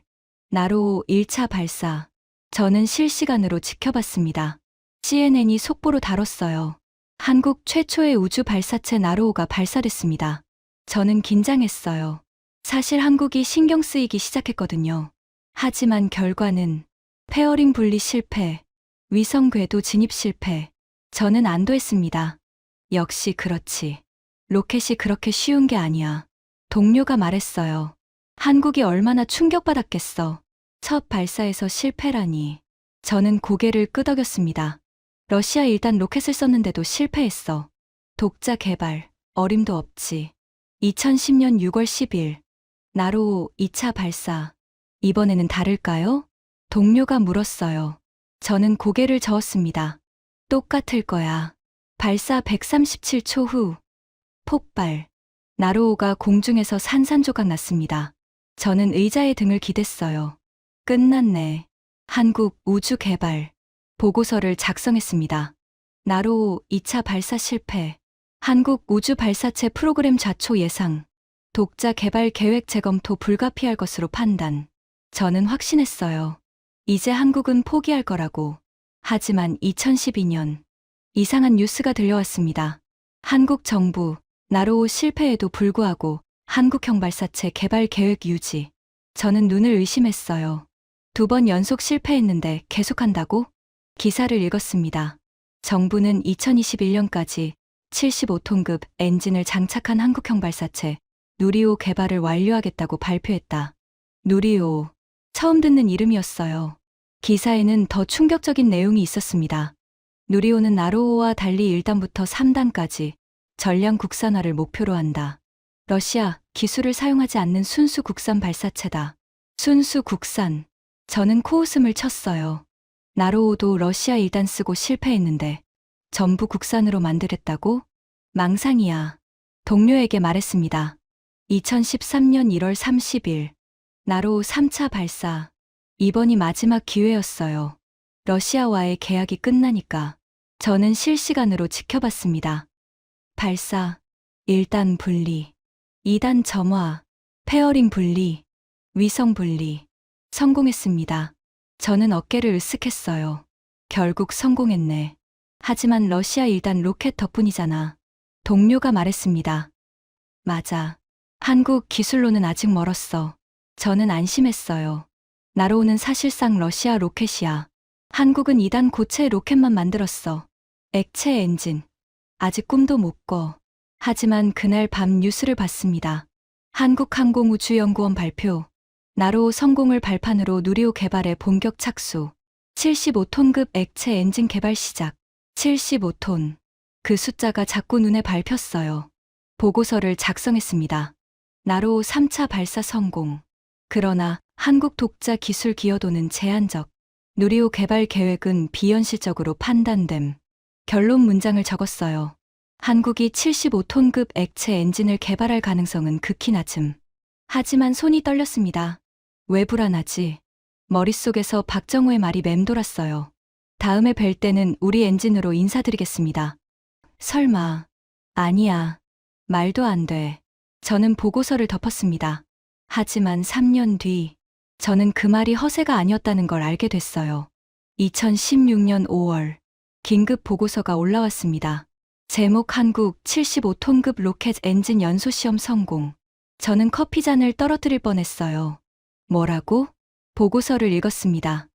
나로호 1차 발사. 저는 실시간으로 지켜봤습니다. CNN이 속보로 다뤘어요. 한국 최초의 우주 발사체 나로호가 발사됐습니다. 저는 긴장했어요. 사실 한국이 신경 쓰이기 시작했거든요. 하지만 결과는 페어링 분리 실패, 위성 궤도 진입 실패. 저는 안도했습니다. 역시 그렇지. 로켓이 그렇게 쉬운 게 아니야. 동료가 말했어요. 한국이 얼마나 충격받았겠어. 첫 발사에서 실패라니. 저는 고개를 끄덕였습니다. 러시아 1단 로켓을 썼는데도 실패했어. 독자 개발, 어림도 없지. 2010년 6월 10일, 나로호 2차 발사. 이번에는 다를까요? 동료가 물었어요. 저는 고개를 저었습니다. 똑같을 거야. 발사 137초 후, 폭발. 나로호가 공중에서 산산조각 났습니다. 저는 의자에 등을 기댔어요. 끝났네. 한국 우주 개발. 보고서를 작성했습니다. 나로호 2차 발사 실패. 한국 우주 발사체 프로그램 좌초 예상. 독자 개발 계획 재검토 불가피할 것으로 판단. 저는 확신했어요. 이제 한국은 포기할 거라고. 하지만 2012년 이상한 뉴스가 들려왔습니다. 한국 정부 나로호 실패에도 불구하고 한국형 발사체 개발 계획 유지. 저는 눈을 의심했어요. 2번 연속 실패했는데 계속한다고? 기사를 읽었습니다. 정부는 2021년까지 75톤급 엔진을 장착한 한국형 발사체 누리호 개발을 완료하겠다고 발표했다. 누리호. 처음 듣는 이름이었어요. 기사에는 더 충격적인 내용이 있었습니다. 누리호는 나로호와 달리 1단부터 3단까지 전량 국산화를 목표로 한다. 러시아 기술을 사용하지 않는 순수 국산 발사체다. 순수 국산. 저는 코웃음을 쳤어요. 나로호도 러시아 1단 쓰고 실패했는데 전부 국산으로 만들었다고? 망상이야. 동료에게 말했습니다. 2013년 1월 30일 나로호 3차 발사. 이번이 마지막 기회였어요. 러시아와의 계약이 끝나니까 저는 실시간으로 지켜봤습니다. 발사, 1단 분리, 2단 점화, 페어링 분리, 위성 분리. 성공했습니다. 저는 어깨를 으쓱했어요. 결국 성공했네. 하지만 러시아 1단 로켓 덕분이잖아. 동료가 말했습니다. 맞아. 한국 기술로는 아직 멀었어. 저는 안심했어요. 나로호는 사실상 러시아 로켓이야. 한국은 2단 고체 로켓만 만들었어. 액체 엔진. 아직 꿈도 못 꿔. 하지만 그날 밤 뉴스를 봤습니다. 한국항공우주연구원 발표. 나로호 성공을 발판으로 누리호 개발에 본격 착수. 75톤급 액체 엔진 개발 시작. 75톤. 그 숫자가 자꾸 눈에 밟혔어요. 보고서를 작성했습니다. 나로호 3차 발사 성공. 그러나 한국 독자 기술 기여도는 제한적. 누리호 개발 계획은 비현실적으로 판단됨. 결론 문장을 적었어요. 한국이 75톤급 액체 엔진을 개발할 가능성은 극히 낮음. 하지만 손이 떨렸습니다. 왜 불안하지? 머릿속에서 박정호의 말이 맴돌았어요. 다음에 뵐 때는 우리 엔진으로 인사드리겠습니다. 설마. 아니야. 말도 안 돼. 저는 보고서를 덮었습니다. 하지만 3년 뒤, 저는 그 말이 허세가 아니었다는 걸 알게 됐어요. 2016년 5월, 긴급 보고서가 올라왔습니다. 제목 한국 75톤급 로켓 엔진 연소 시험 성공. 저는 커피잔을 떨어뜨릴 뻔했어요. 뭐라고? 보고서를 읽었습니다.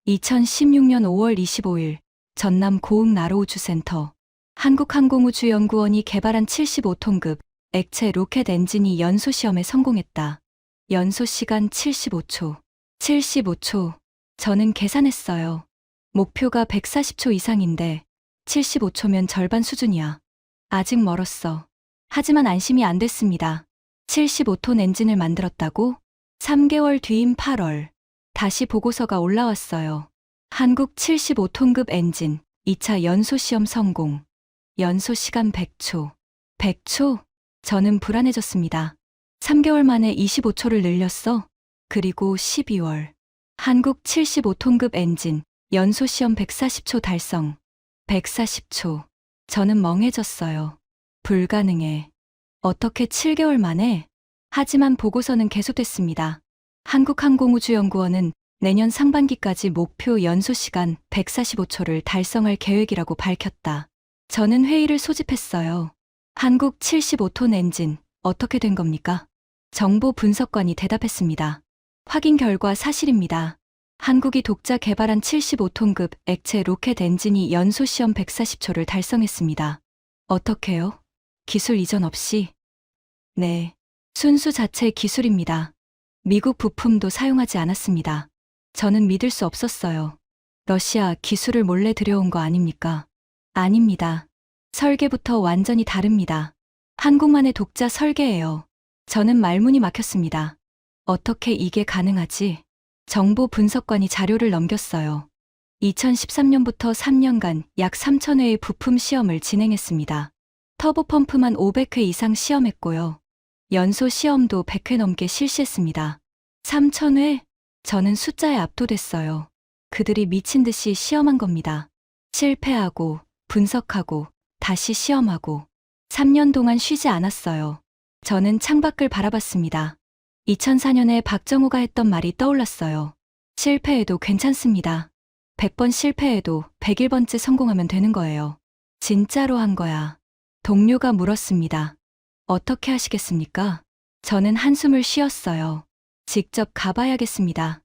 2016년 5월 25일, 전남 고흥 나로우주센터. 한국항공우주연구원이 개발한 75톤급 액체 로켓 엔진이 연소 시험에 성공했다. 연소 시간 75초. 75초. 저는 계산했어요. 목표가 140초 이상인데 75초면 절반 수준이야. 아직 멀었어. 하지만 안심이 안 됐습니다. 75톤 엔진을 만들었다고? 3개월 뒤인 8월. 다시 보고서가 올라왔어요. 한국 75톤급 엔진 2차 연소 시험 성공. 연소 시간 100초. 100초? 저는 불안해졌습니다. 3개월 만에 25초를 늘렸어? 그리고 12월. 한국 75톤급 엔진 연소 시험 140초 달성. 140초. 저는 멍해졌어요. 불가능해. 어떻게 7개월 만에? 하지만 보고서는 계속됐습니다. 한국항공우주연구원은 내년 상반기까지 목표 연소 시간 145초를 달성할 계획이라고 밝혔다. 저는 회의를 소집했어요. 한국 75톤 엔진, 어떻게 된 겁니까? 정보 분석관이 대답했습니다. 확인 결과 사실입니다. 한국이 독자 개발한 75톤급 액체 로켓 엔진이 연소 시험 140초를 달성했습니다. 어떻게요? 기술 이전 없이? 네. 순수 자체 기술입니다. 미국 부품도 사용하지 않았습니다. 저는 믿을 수 없었어요. 러시아 기술을 몰래 들여온 거 아닙니까? 아닙니다. 설계부터 완전히 다릅니다. 한국만의 독자 설계예요. 저는 말문이 막혔습니다. 어떻게 이게 가능하지? 정보 분석관이 자료를 넘겼어요. 2013년부터 3년간 약 3,000회의 부품 시험을 진행했습니다. 터보펌프만 500회 이상 시험했고요. 연소 시험도 100회 넘게 실시했습니다. 3,000회? 저는 숫자에 압도됐어요. 그들이 미친 듯이 시험한 겁니다. 실패하고, 분석하고, 다시 시험하고. 3년 동안 쉬지 않았어요. 저는 창밖을 바라봤습니다. 2004년에 박정호가 했던 말이 떠올랐어요. 실패해도 괜찮습니다. 100번 실패해도 101번째 성공하면 되는 거예요. 진짜로 한 거야. 동료가 물었습니다. 어떻게 하시겠습니까? 저는 한숨을 쉬었어요. 직접 가봐야겠습니다.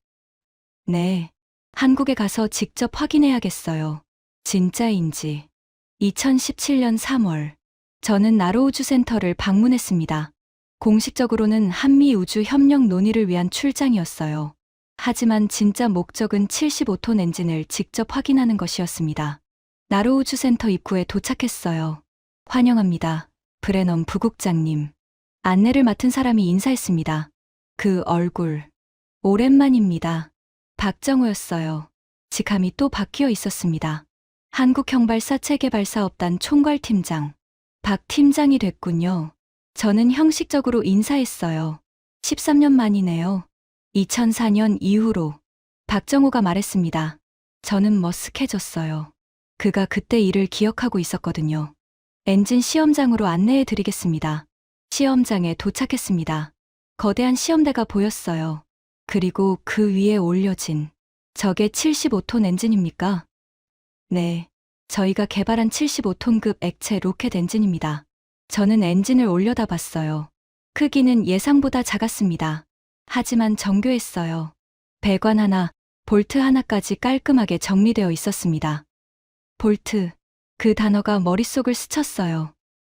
네. 한국에 가서 직접 확인해야겠어요. 진짜인지. 2017년 3월. 저는 나로우주센터를 방문했습니다. 공식적으로는 한미우주협력 논의를 위한 출장이었어요. 하지만 진짜 목적은 75톤 엔진을 직접 확인하는 것이었습니다. 나로우주센터 입구에 도착했어요. 환영합니다. 브레넌 부국장님. 안내를 맡은 사람이 인사했습니다. 그 얼굴. 오랜만입니다. 박정호였어요. 직함이 또 바뀌어 있었습니다. 한국형발사 체계발사업단 총괄팀장. 박 팀장이 됐군요. 저는 형식적으로 인사했어요. 13년 만이네요. 2004년 이후로. 박정호가 말했습니다. 저는 머쓱해졌어요. 그가 그때 일을 기억하고 있었거든요. 엔진 시험장으로 안내해 드리겠습니다. 시험장에 도착했습니다. 거대한 시험대가 보였어요. 그리고 그 위에 올려진 저게 75톤 엔진입니까? 네. 저희가 개발한 75톤급 액체 로켓 엔진입니다. 저는 엔진을 올려다 봤어요. 크기는 예상보다 작았습니다. 하지만 정교했어요. 배관 하나, 볼트 하나까지 깔끔하게 정리되어 있었습니다. 볼트. 그 단어가 머릿속을 스쳤어요.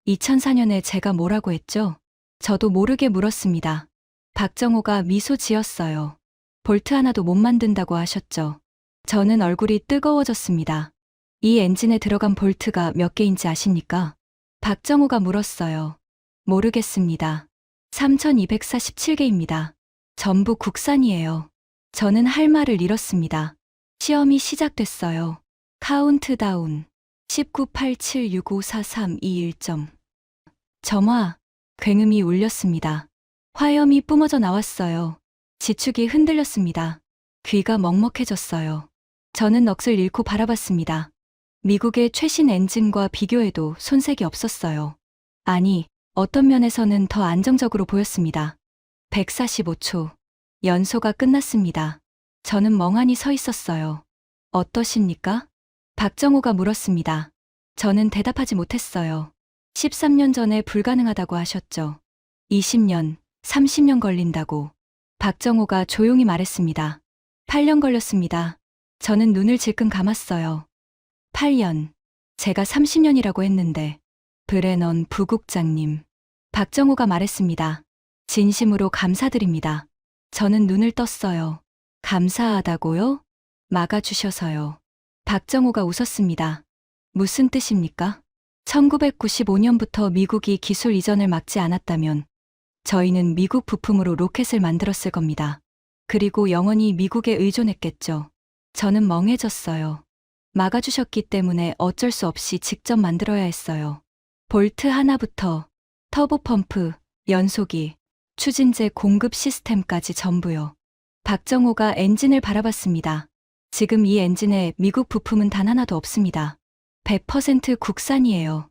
2004년에 제가 뭐라고 했죠? 저도 모르게 물었습니다. 박정호가 미소 지었어요. 볼트 하나도 못 만든다고 하셨죠? 저는 얼굴이 뜨거워졌습니다. 이 엔진에 들어간 볼트가 몇 개인지 아십니까? 박정호가 물었어요. 모르겠습니다. 3,247개입니다. 전부 국산이에요. 저는 할 말을 잃었습니다. 시험이 시작됐어요. 카운트다운. 1987654321점. 점화. 굉음이 울렸습니다. 화염이 뿜어져 나왔어요. 지축이 흔들렸습니다. 귀가 먹먹해졌어요. 저는 넋을 잃고 바라봤습니다. 미국의 최신 엔진과 비교해도 손색이 없었어요. 아니, 어떤 면에서는 더 안정적으로 보였습니다. 145초. 연소가 끝났습니다. 저는 멍하니 서 있었어요. 어떠십니까? 박정호가 물었습니다. 저는 대답하지 못했어요. 13년 전에 불가능하다고 하셨죠. 20년, 30년 걸린다고. 박정호가 조용히 말했습니다. 8년 걸렸습니다. 저는 눈을 질끈 감았어요. 8년. 제가 30년이라고 했는데. 브레넌 부국장님. 박정호가 말했습니다. 진심으로 감사드립니다. 저는 눈을 떴어요. 감사하다고요? 막아주셔서요. 박정호가 웃었습니다. 무슨 뜻입니까? 1995년부터 미국이 기술 이전을 막지 않았다면 저희는 미국 부품으로 로켓을 만들었을 겁니다. 그리고 영원히 미국에 의존했겠죠. 저는 멍해졌어요. 막아주셨기 때문에 어쩔 수 없이 직접 만들어야 했어요. 볼트 하나부터 터보펌프, 연소기, 추진제 공급 시스템까지 전부요. 박정호가 엔진을 바라봤습니다. 지금 이 엔진에 미국 부품은 단 하나도 없습니다. 100% 국산이에요.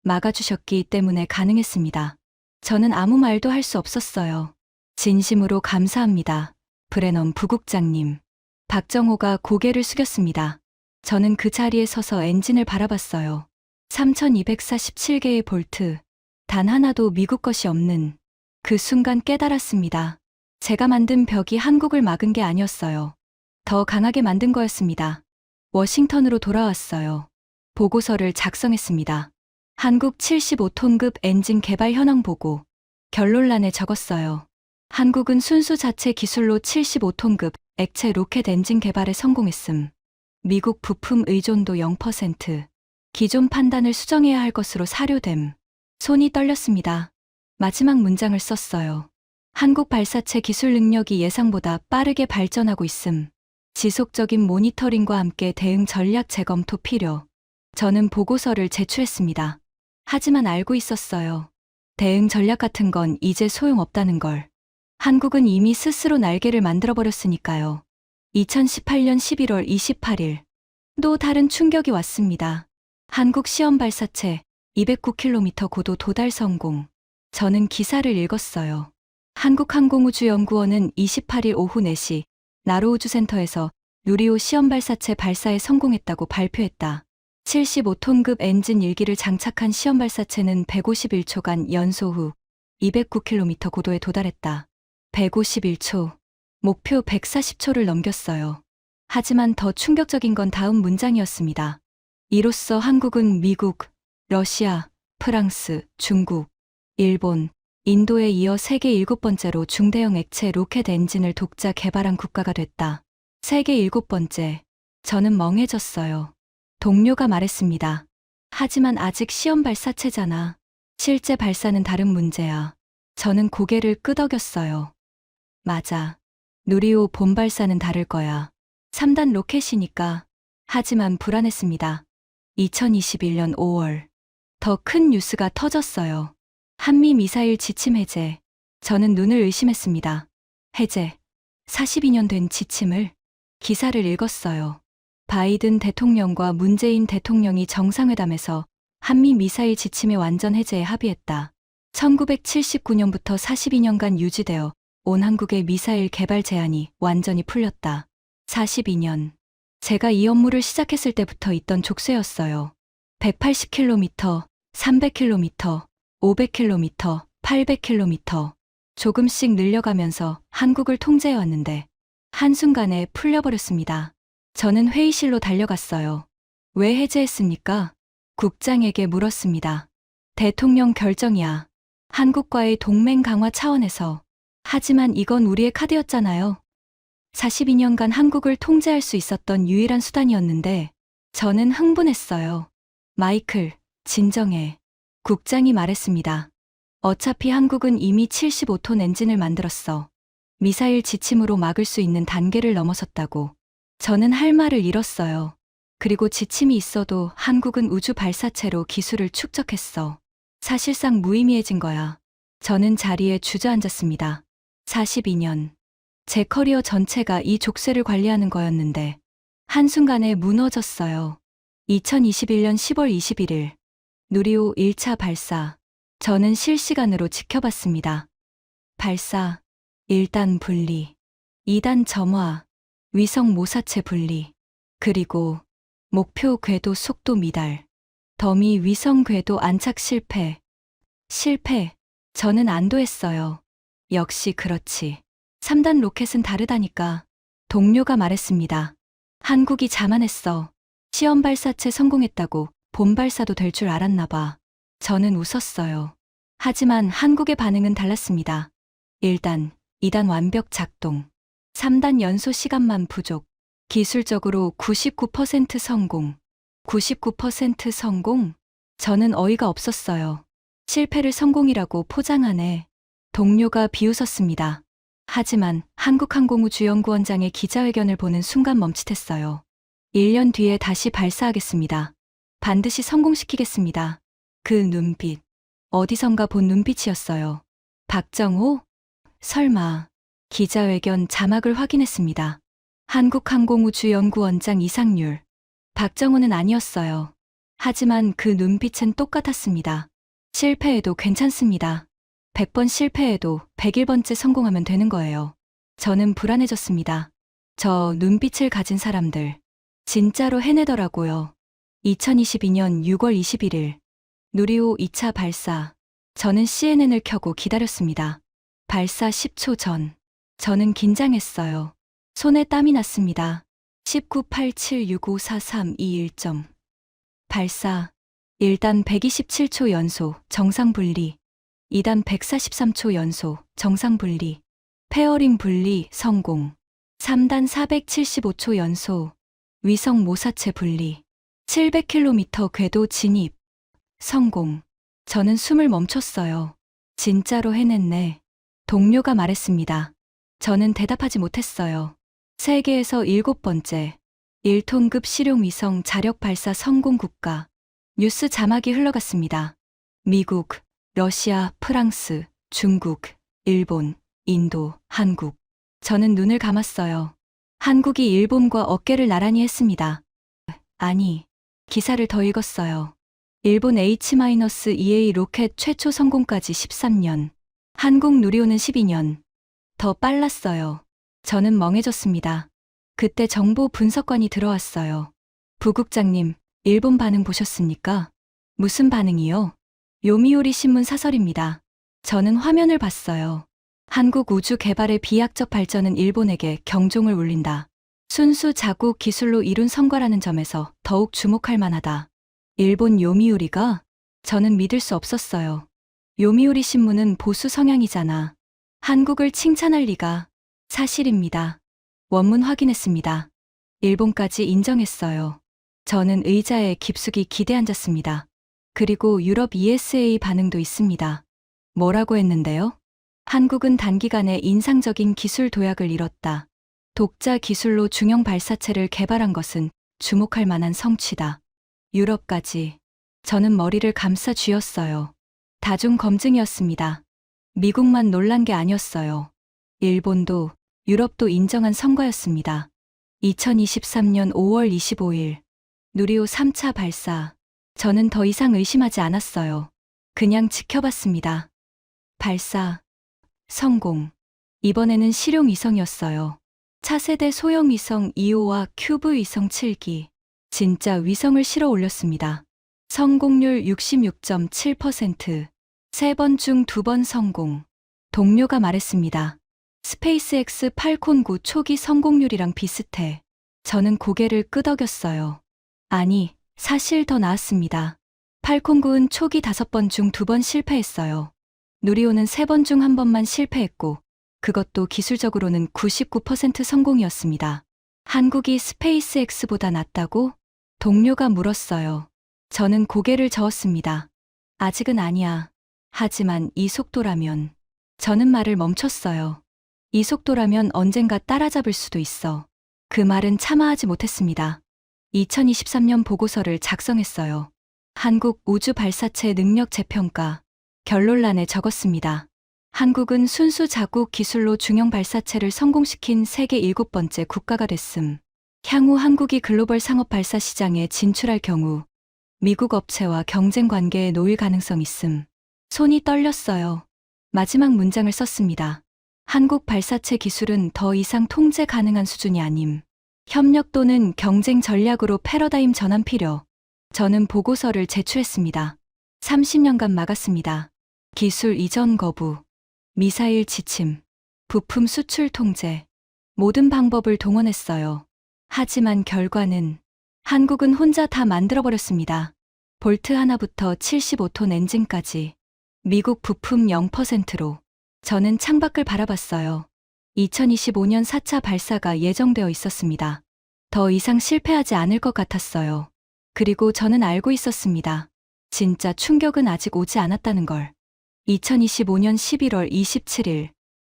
막아주셨기 때문에 가능했습니다. 저는 아무 말도 할 수 없었어요. 진심으로 감사합니다. 브레넌 부국장님. 박정호가 고개를 숙였습니다. 저는 그 자리에 서서 엔진을 바라봤어요. 3247개의 볼트, 단 하나도 미국 것이 없는 그 순간 깨달았습니다. 제가 만든 벽이 한국을 막은 게 아니었어요. 더 강하게 만든 거였습니다. 워싱턴으로 돌아왔어요. 보고서를 작성했습니다. 한국 75톤급 엔진 개발 현황 보고 결론란에 적었어요. 한국은 순수 자체 기술로 75톤급 액체 로켓 엔진 개발에 성공했음. 미국 부품 의존도 0%. 기존 판단을 수정해야 할 것으로 사료됨. 손이 떨렸습니다. 마지막 문장을 썼어요. 한국 발사체 기술 능력이 예상보다 빠르게 발전하고 있음. 지속적인 모니터링과 함께 대응 전략 재검토 필요. 저는 보고서를 제출했습니다. 하지만 알고 있었어요. 대응 전략 같은 건 이제 소용없다는 걸. 한국은 이미 스스로 날개를 만들어버렸으니까요. 2018년 11월 28일. 또 다른 충격이 왔습니다. 한국 시험 발사체 209km 고도 도달 성공. 저는 기사를 읽었어요. 한국항공우주연구원은 28일 오후 4시 나로우주센터에서 누리호 시험 발사체 발사에 성공했다고 발표했다. 75톤급 엔진 1기를 장착한 시험 발사체는 151초간 연소 후 209km 고도에 도달했다. 151초. 목표 140초를 넘겼어요. 하지만 더 충격적인 건 다음 문장이었습니다. 이로써 한국은 미국, 러시아, 프랑스, 중국, 일본, 인도에 이어 세계 7번째로 중대형 액체 로켓 엔진을 독자 개발한 국가가 됐다. 세계 7번째. 저는 멍해졌어요. 동료가 말했습니다. 하지만 아직 시험 발사체잖아. 실제 발사는 다른 문제야. 저는 고개를 끄덕였어요. 맞아. 누리호 본 발사는 다를 거야. 3단 로켓이니까. 하지만 불안했습니다. 2021년 5월. 더 큰 뉴스가 터졌어요. 한미 미사일 지침 해제. 저는 눈을 의심했습니다. 해제. 42년 된 지침을? 기사를 읽었어요. 바이든 대통령과 문재인 대통령이 정상회담에서 한미 미사일 지침의 완전 해제에 합의했다. 1979년부터 42년간 유지되어 온 한국의 미사일 개발 제한이 완전히 풀렸다. 42년. 제가 이 업무를 시작했을 때부터 있던 족쇄였어요. 180km, 300km, 500km, 800km. 조금씩 늘려가면서 한국을 통제해왔는데 한순간에 풀려버렸습니다. 저는 회의실로 달려갔어요. 왜 해제했습니까? 국장에게 물었습니다. 대통령 결정이야. 한국과의 동맹 강화 차원에서. 하지만 이건 우리의 카드였잖아요. 42년간 한국을 통제할 수 있었던 유일한 수단이었는데 저는 흥분했어요. 마이클, 진정해. 국장이 말했습니다. 어차피 한국은 이미 75톤 엔진을 만들었어. 미사일 지침으로 막을 수 있는 단계를 넘어섰다고. 저는 할 말을 잃었어요. 그리고 지침이 있어도 한국은 우주 발사체로 기술을 축적했어. 사실상 무의미해진 거야. 저는 자리에 주저앉았습니다. 42년. 제 커리어 전체가 이 족쇄를 관리하는 거였는데 한순간에 무너졌어요. 2021년 10월 21일. 누리호 1차 발사. 저는 실시간으로 지켜봤습니다. 발사. 1단 분리. 2단 점화. 위성 모사체 분리. 그리고 목표 궤도 속도 미달. 더미 위성 궤도 안착 실패. 실패. 저는 안도했어요. 역시 그렇지. 3단 로켓은 다르다니까. 동료가 말했습니다. 한국이 자만했어. 시험 발사체 성공했다고 본 발사도 될 줄 알았나 봐. 저는 웃었어요. 하지만 한국의 반응은 달랐습니다. 1단, 2단 완벽 작동. 3단 연소 시간만 부족. 기술적으로 99% 성공. 99% 성공? 저는 어이가 없었어요. 실패를 성공이라고 포장하네. 동료가 비웃었습니다. 하지만 한국항공우주연구원장의 기자회견을 보는 순간 멈칫했어요. 1년 뒤에 다시 발사하겠습니다. 반드시 성공시키겠습니다. 그 눈빛. 어디선가 본 눈빛이었어요. 박정호? 설마. 기자회견 자막을 확인했습니다. 한국항공우주연구원장 이상률. 박정호는 아니었어요. 하지만 그 눈빛은 똑같았습니다. 실패해도 괜찮습니다. 100번 실패해도 101번째 성공하면 되는 거예요. 저는 불안해졌습니다. 저 눈빛을 가진 사람들. 진짜로 해내더라고요. 2022년 6월 21일 누리호 2차 발사. 저는 CNN을 켜고 기다렸습니다. 발사 10초 전. 저는 긴장했어요. 손에 땀이 났습니다. 1987654321점. 발사. 1단 127초 연소 정상 분리. 2단 143초 연소 정상 분리. 페어링 분리 성공. 3단 475초 연소 위성 모사체 분리. 700km 궤도 진입. 성공. 저는 숨을 멈췄어요. 진짜로 해냈네. 동료가 말했습니다. 저는 대답하지 못했어요. 세계에서 7번째 1톤급 실용 위성 자력 발사 성공 국가. 뉴스 자막이 흘러갔습니다. 미국, 러시아, 프랑스, 중국, 일본, 인도, 한국. 저는 눈을 감았어요. 한국이 일본과 어깨를 나란히 했습니다. 아니, 기사를 더 읽었어요. 일본 H-2A 로켓 최초 성공까지 13년. 한국 누리호는 12년. 더 빨랐어요. 저는 멍해졌습니다. 그때 정보 분석관이 들어왔어요. 부국장님, 일본 반응 보셨습니까? 무슨 반응이요? 요미우리 신문 사설입니다. 저는 화면을 봤어요. 한국 우주 개발의 비약적 발전은 일본에게 경종을 울린다. 순수 자국 기술로 이룬 성과라는 점에서 더욱 주목할 만하다. 일본 요미우리가? 저는 믿을 수 없었어요. 요미우리 신문은 보수 성향이잖아. 한국을 칭찬할 리가. 사실입니다. 원문 확인했습니다. 일본까지 인정했어요. 저는 의자에 깊숙이 기대앉았습니다. 그리고 유럽 ESA 반응도 있습니다. 뭐라고 했는데요? 한국은 단기간에 인상적인 기술 도약을 이뤘다. 독자 기술로 중형 발사체를 개발한 것은 주목할 만한 성취다. 유럽까지. 저는 머리를 감싸 쥐었어요. 다중 검증이었습니다. 미국만 놀란 게 아니었어요. 일본도, 유럽도 인정한 성과였습니다. 2023년 5월 25일. 누리호 3차 발사. 저는 더 이상 의심하지 않았어요. 그냥 지켜봤습니다. 발사. 성공. 이번에는 실용 위성이었어요. 차세대 소형 위성 2호와 큐브 위성 7기. 진짜 위성을 실어 올렸습니다. 성공률 66.7%. 3번 중 2번 성공. 동료가 말했습니다. 스페이스X 팔콘 9 초기 성공률이랑 비슷해. 저는 고개를 끄덕였어요. 아니, 사실 더 나았습니다. 팔콘 9은 초기 5번 중 2번 실패했어요. 누리호는 3번 중 1번만 실패했고, 그것도 기술적으로는 99% 성공이었습니다. 한국이 스페이스X보다 낫다고? 동료가 물었어요. 저는 고개를 저었습니다. 아직은 아니야. 하지만 이 속도라면. 저는 말을 멈췄어요. 이 속도라면 언젠가 따라잡을 수도 있어. 그 말은 참아하지 못했습니다. 2023년 보고서를 작성했어요. 한국 우주 발사체 능력 재평가. 결론란에 적었습니다. 한국은 순수 자국 기술로 중형 발사체를 성공시킨 세계 7번째 국가가 됐음. 향후 한국이 글로벌 상업 발사 시장에 진출할 경우 미국 업체와 경쟁 관계에 놓일 가능성 있음. 손이 떨렸어요. 마지막 문장을 썼습니다. 한국 발사체 기술은 더 이상 통제 가능한 수준이 아님. 협력 또는 경쟁 전략으로 패러다임 전환 필요. 저는 보고서를 제출했습니다. 30년간 막았습니다. 기술 이전 거부. 미사일 지침, 부품 수출 통제, 모든 방법을 동원했어요. 하지만 결과는 한국은 혼자 다 만들어버렸습니다. 볼트 하나부터 75톤 엔진까지 미국 부품 0%로 저는 창밖을 바라봤어요. 2025년 4차 발사가 예정되어 있었습니다. 더 이상 실패하지 않을 것 같았어요. 그리고 저는 알고 있었습니다. 진짜 충격은 아직 오지 않았다는 걸. 2025년 11월 27일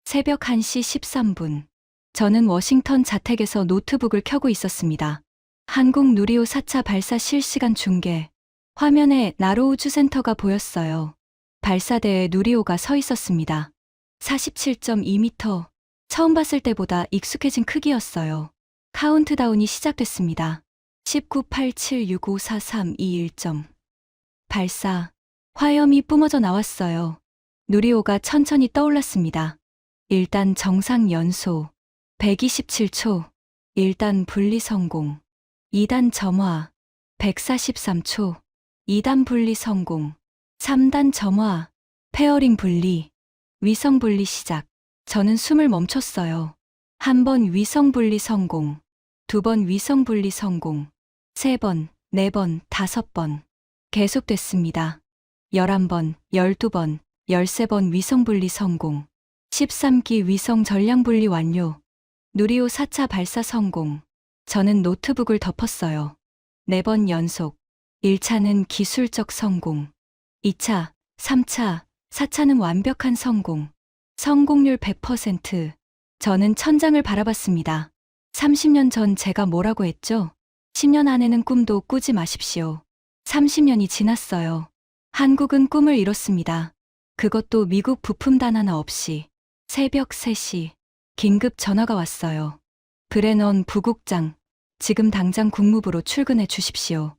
새벽 1시 13분. 저는 워싱턴 자택에서 노트북을 켜고 있었습니다. 한국 누리호 4차 발사 실시간 중계. 화면에 나로 우주센터가 보였어요. 발사대에 누리호가 서 있었습니다. 47.2m. 처음 봤을 때보다 익숙해진 크기였어요. 카운트다운이 시작됐습니다. 1987654321점. 발사. 화염이 뿜어져 나왔어요. 누리호가 천천히 떠올랐습니다. 1단 정상 연소. 127초. 1단 분리 성공. 2단 점화. 143초. 2단 분리 성공. 3단 점화. 페어링 분리. 위성 분리 시작. 저는 숨을 멈췄어요. 한 번 위성 분리 성공. 2번 위성 분리 성공. 3번, 4번, 5번. 계속됐습니다. 11번, 12번, 13번 위성 분리 성공. 13기 위성 전량 분리 완료. 누리호 4차 발사 성공. 저는 노트북을 덮었어요. 4번 연속. 1차는 기술적 성공. 2차, 3차, 4차는 완벽한 성공. 성공률 100%. 저는 천장을 바라봤습니다. 30년 전 제가 뭐라고 했죠? 10년 안에는 꿈도 꾸지 마십시오. 30년이 지났어요. 한국은 꿈을 이뤘습니다. 그것도 미국 부품 단 하나 없이. 새벽 3시. 긴급 전화가 왔어요. 브레넌 부국장, 지금 당장 국무부로 출근해 주십시오.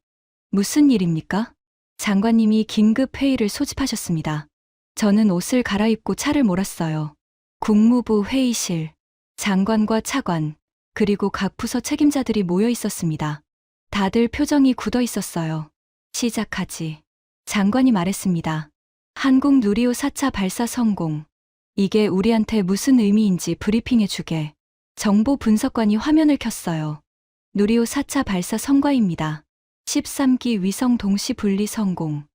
무슨 일입니까? 장관님이 긴급 회의를 소집하셨습니다. 저는 옷을 갈아입고 차를 몰았어요. 국무부 회의실. 장관과 차관, 그리고 각 부서 책임자들이 모여 있었습니다. 다들 표정이 굳어 있었어요. 시작하지. 장관이 말했습니다. 한국 누리호 4차 발사 성공. 이게 우리한테 무슨 의미인지 브리핑해 주게. 정보 분석관이 화면을 켰어요. 누리호 4차 발사 성과입니다. 13기 위성 동시 분리 성공.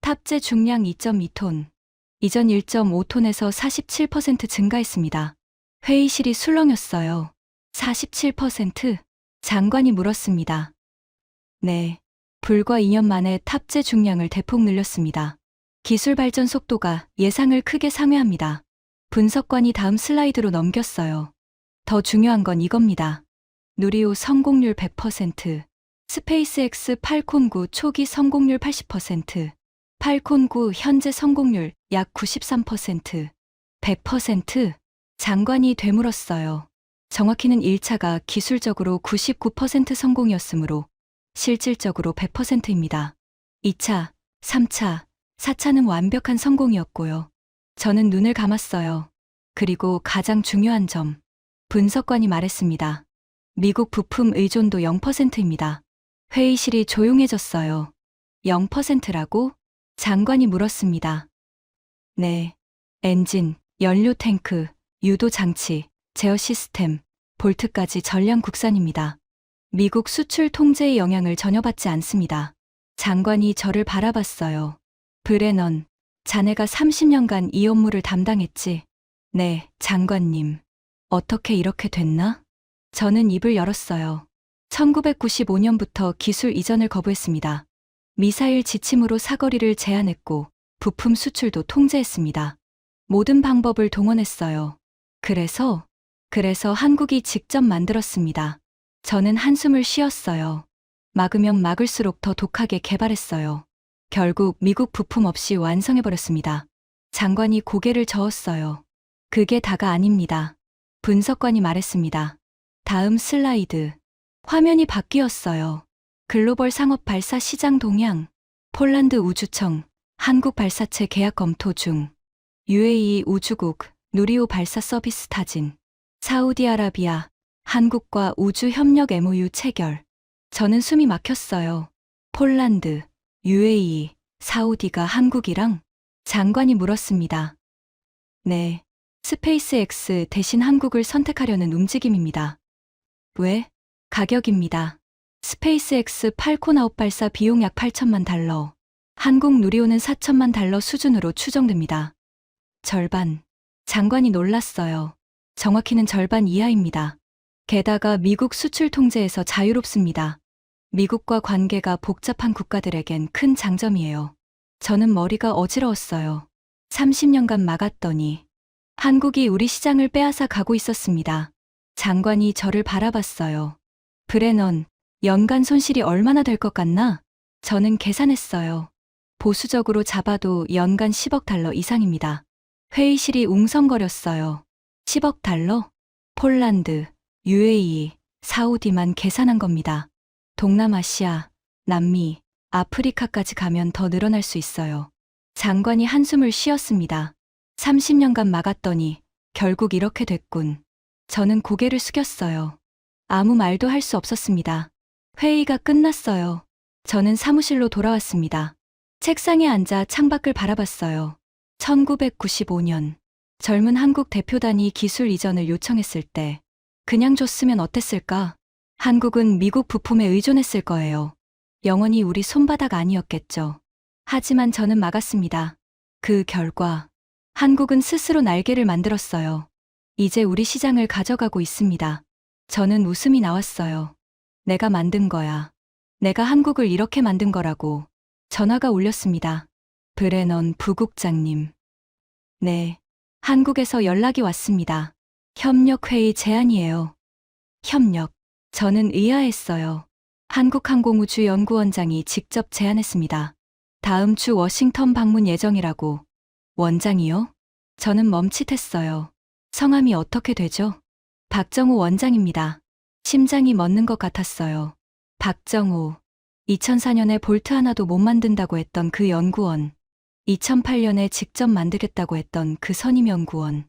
탑재 중량 2.2톤. 이전 1.5톤에서 47% 증가했습니다. 회의실이 술렁였어요. 47%? 장관이 물었습니다. 네. 불과 2년 만에 탑재 중량을 대폭 늘렸습니다. 기술 발전 속도가 예상을 크게 상회합니다. 분석관이 다음 슬라이드로 넘겼어요. 더 중요한 건 이겁니다. 누리호 성공률 100%. 스페이스X 팔콘 9 초기 성공률 80%. 팔콘 9 현재 성공률 약 93%. 100%. 장관이 되물었어요. 정확히는 1차가 기술적으로 99% 성공이었으므로 실질적으로 100%입니다. 2차, 3차, 4차는 완벽한 성공이었고요. 저는 눈을 감았어요. 그리고 가장 중요한 점. 분석관이 말했습니다. 미국 부품 의존도 0%입니다. 회의실이 조용해졌어요. 0%라고? 장관이 물었습니다. 네. 엔진, 연료 탱크, 유도 장치, 제어 시스템, 볼트까지 전량 국산입니다. 미국 수출 통제의 영향을 전혀 받지 않습니다. 장관이 저를 바라봤어요. 브레넌, 자네가 30년간 이 업무를 담당했지? 네, 장관님. 어떻게 이렇게 됐나? 저는 입을 열었어요. 1995년부터 기술 이전을 거부했습니다. 미사일 지침으로 사거리를 제한했고 부품 수출도 통제했습니다. 모든 방법을 동원했어요. 그래서 한국이 직접 만들었습니다. 저는 한숨을 쉬었어요. 막으면 막을수록 더 독하게 개발했어요. 결국 미국 부품 없이 완성해버렸습니다. 장관이 고개를 저었어요. 그게 다가 아닙니다. 분석관이 말했습니다. 다음 슬라이드. 화면이 바뀌었어요. 글로벌 상업 발사 시장 동향. 폴란드 우주청, 한국 발사체 계약 검토 중. UAE 우주국, 누리호 발사 서비스 타진. 사우디아라비아, 한국과 우주 협력 MOU 체결. 저는 숨이 막혔어요. 폴란드, UAE, 사우디가 한국이랑? 장관이 물었습니다. 네. 스페이스X 대신 한국을 선택하려는 움직임입니다. 왜? 가격입니다. 스페이스X 팔콘 9 발사 비용 약 8천만 달러. 한국 누리호는 4천만 달러 수준으로 추정됩니다. 절반. 장관이 놀랐어요. 정확히는 절반 이하입니다. 게다가 미국 수출 통제에서 자유롭습니다. 미국과 관계가 복잡한 국가들에겐 큰 장점이에요. 저는 머리가 어지러웠어요. 30년간 막았더니 한국이 우리 시장을 빼앗아 가고 있었습니다. 장관이 저를 바라봤어요. 브레넌, 연간 손실이 얼마나 될 것 같나? 저는 계산했어요. 보수적으로 잡아도 연간 10억 달러 이상입니다. 회의실이 웅성거렸어요. 10억 달러? 폴란드, UAE, 사우디만 계산한 겁니다. 동남아시아, 남미, 아프리카까지 가면 더 늘어날 수 있어요. 장관이 한숨을 쉬었습니다. 30년간 막았더니 결국 이렇게 됐군. 저는 고개를 숙였어요. 아무 말도 할 수 없었습니다. 회의가 끝났어요. 저는 사무실로 돌아왔습니다. 책상에 앉아 창밖을 바라봤어요. 1995년 젊은 한국 대표단이 기술 이전을 요청했을 때 그냥 줬으면 어땠을까? 한국은 미국 부품에 의존했을 거예요. 영원히 우리 손바닥 아니었겠죠. 하지만 저는 막았습니다. 그 결과 한국은 스스로 날개를 만들었어요. 이제 우리 시장을 가져가고 있습니다. 저는 웃음이 나왔어요. 내가 만든 거야. 내가 한국을 이렇게 만든 거라고. 전화가 울렸습니다. 브레넌 부국장님. 네. 한국에서 연락이 왔습니다. 협력회의 제안이에요. 협력. 저는 의아했어요. 한국항공우주연구원장이 직접 제안했습니다. 다음 주 워싱턴 방문 예정이라고. 원장이요? 저는 멈칫했어요. 성함이 어떻게 되죠? 박정호 원장입니다. 심장이 멎는 것 같았어요. 박정호. 2004년에 볼트 하나도 못 만든다고 했던 그 연구원. 2008년에 직접 만들겠다고 했던 그 선임연구원.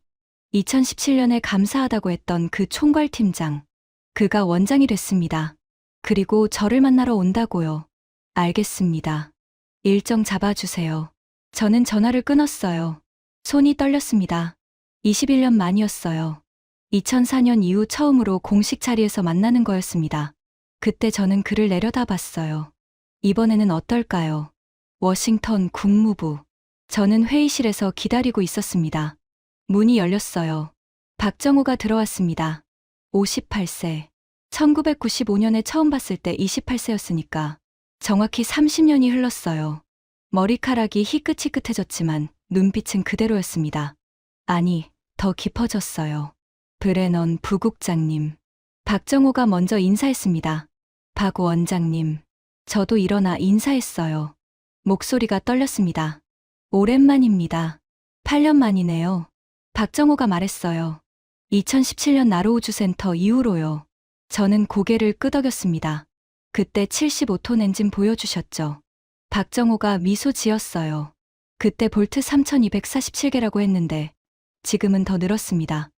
2017년에 감사하다고 했던 그 총괄팀장. 그가 원장이 됐습니다. 그리고 저를 만나러 온다고요. 알겠습니다. 일정 잡아주세요. 저는 전화를 끊었어요. 손이 떨렸습니다. 21년 만이었어요. 2004년 이후 처음으로 공식 자리에서 만나는 거였습니다. 그때 저는 그를 내려다봤어요. 이번에는 어떨까요? 워싱턴 국무부. 저는 회의실에서 기다리고 있었습니다. 문이 열렸어요. 박정호가 들어왔습니다. 58세. 1995년에 처음 봤을 때 28세였으니까 정확히 30년이 흘렀어요. 머리카락이 희끗희끗해졌지만 눈빛은 그대로였습니다. 아니, 더 깊어졌어요. 브레넌 부국장님. 박정호가 먼저 인사했습니다. 박 원장님. 저도 일어나 인사했어요. 목소리가 떨렸습니다. 오랜만입니다. 8년 만이네요. 박정호가 말했어요. 2017년 나로우주센터 이후로요. 저는 고개를 끄덕였습니다. 그때 75톤 엔진 보여주셨죠. 박정호가 미소 지었어요. 그때 볼트 3247개라고 했는데 지금은 더 늘었습니다.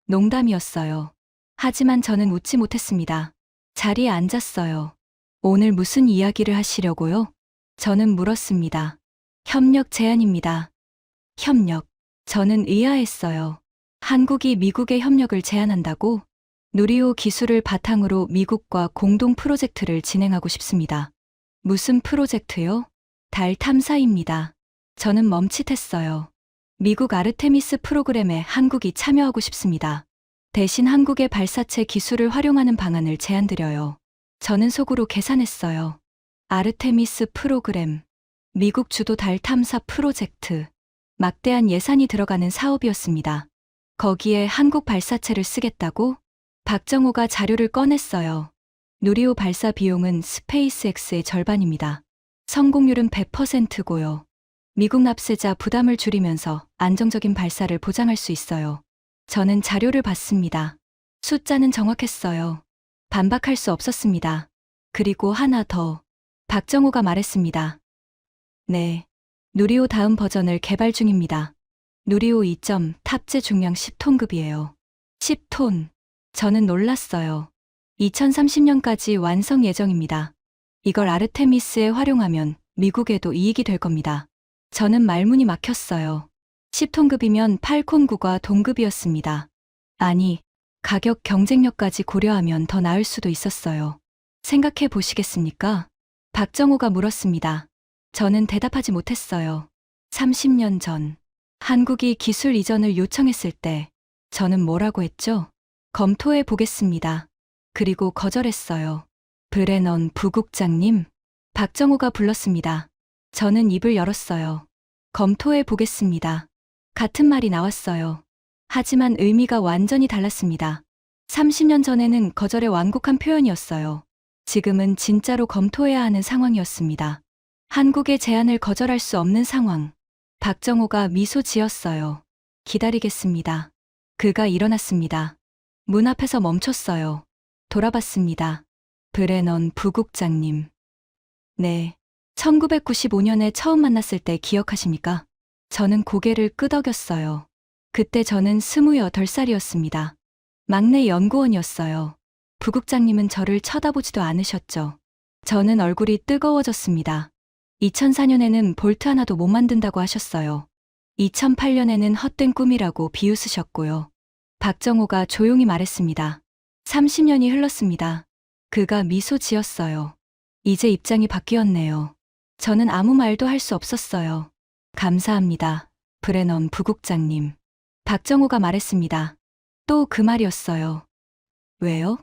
농담이었어요. 하지만 저는 웃지 못했습니다. 자리에 앉았어요. 오늘 무슨 이야기를 하시려고요? 저는 물었습니다. 협력 제안입니다. 협력. 저는 의아했어요. 한국이 미국의 협력을 제안한다고? 누리호 기술을 바탕으로 미국과 공동 프로젝트를 진행하고 싶습니다. 무슨 프로젝트요? 달 탐사입니다. 저는 멈칫했어요. 미국 아르테미스 프로그램에 한국이 참여하고 싶습니다. 대신 한국의 발사체 기술을 활용하는 방안을 제안드려요. 저는 속으로 계산했어요. 아르테미스 프로그램. 미국 주도 달 탐사 프로젝트. 막대한 예산이 들어가는 사업이었습니다. 거기에 한국 발사체를 쓰겠다고? 박정호가 자료를 꺼냈어요. 누리호 발사 비용은 스페이스X의 절반입니다. 성공률은 100%고요. 미국 납세자 부담을 줄이면서 안정적인 발사를 보장할 수 있어요. 저는 자료를 봤습니다. 숫자는 정확했어요. 반박할 수 없었습니다. 그리고 하나 더. 박정호가 말했습니다. 네. 누리호 다음 버전을 개발 중입니다. 누리호 2점 탑재 중량 10톤급이에요. 10톤. 저는 놀랐어요. 2030년까지 완성 예정입니다. 이걸 아르테미스에 활용하면 미국에도 이익이 될 겁니다. 저는 말문이 막혔어요. 10톤급이면 팔콘 9과 동급이었습니다. 아니, 가격 경쟁력까지 고려하면 더 나을 수도 있었어요. 생각해 보시겠습니까? 박정호가 물었습니다. 저는 대답하지 못했어요. 30년 전, 한국이 기술 이전을 요청했을 때 저는 뭐라고 했죠? 검토해 보겠습니다. 그리고 거절했어요. 브레넌 부국장님, 박정호가 불렀습니다. 저는 입을 열었어요. 검토해 보겠습니다. 같은 말이 나왔어요. 하지만 의미가 완전히 달랐습니다. 30년 전에는 거절의 완곡한 표현이었어요. 지금은 진짜로 검토해야 하는 상황이었습니다. 한국의 제안을 거절할 수 없는 상황. 박정호가 미소 지었어요. 기다리겠습니다. 그가 일어났습니다. 문 앞에서 멈췄어요. 돌아봤습니다. 브레넌 부국장님. 네. 1995년에 처음 만났을 때 기억하십니까? 저는 고개를 끄덕였어요. 그때 저는 28살이었습니다. 막내 연구원이었어요. 부국장님은 저를 쳐다보지도 않으셨죠. 저는 얼굴이 뜨거워졌습니다. 2004년에는 볼트 하나도 못 만든다고 하셨어요. 2008년에는 헛된 꿈이라고 비웃으셨고요. 박정호가 조용히 말했습니다. 30년이 흘렀습니다. 그가 미소 지었어요. 이제 입장이 바뀌었네요. 저는 아무 말도 할 수 없었어요. 감사합니다. 브레넌 부국장님. 박정호가 말했습니다. 또 그 말이었어요. 왜요?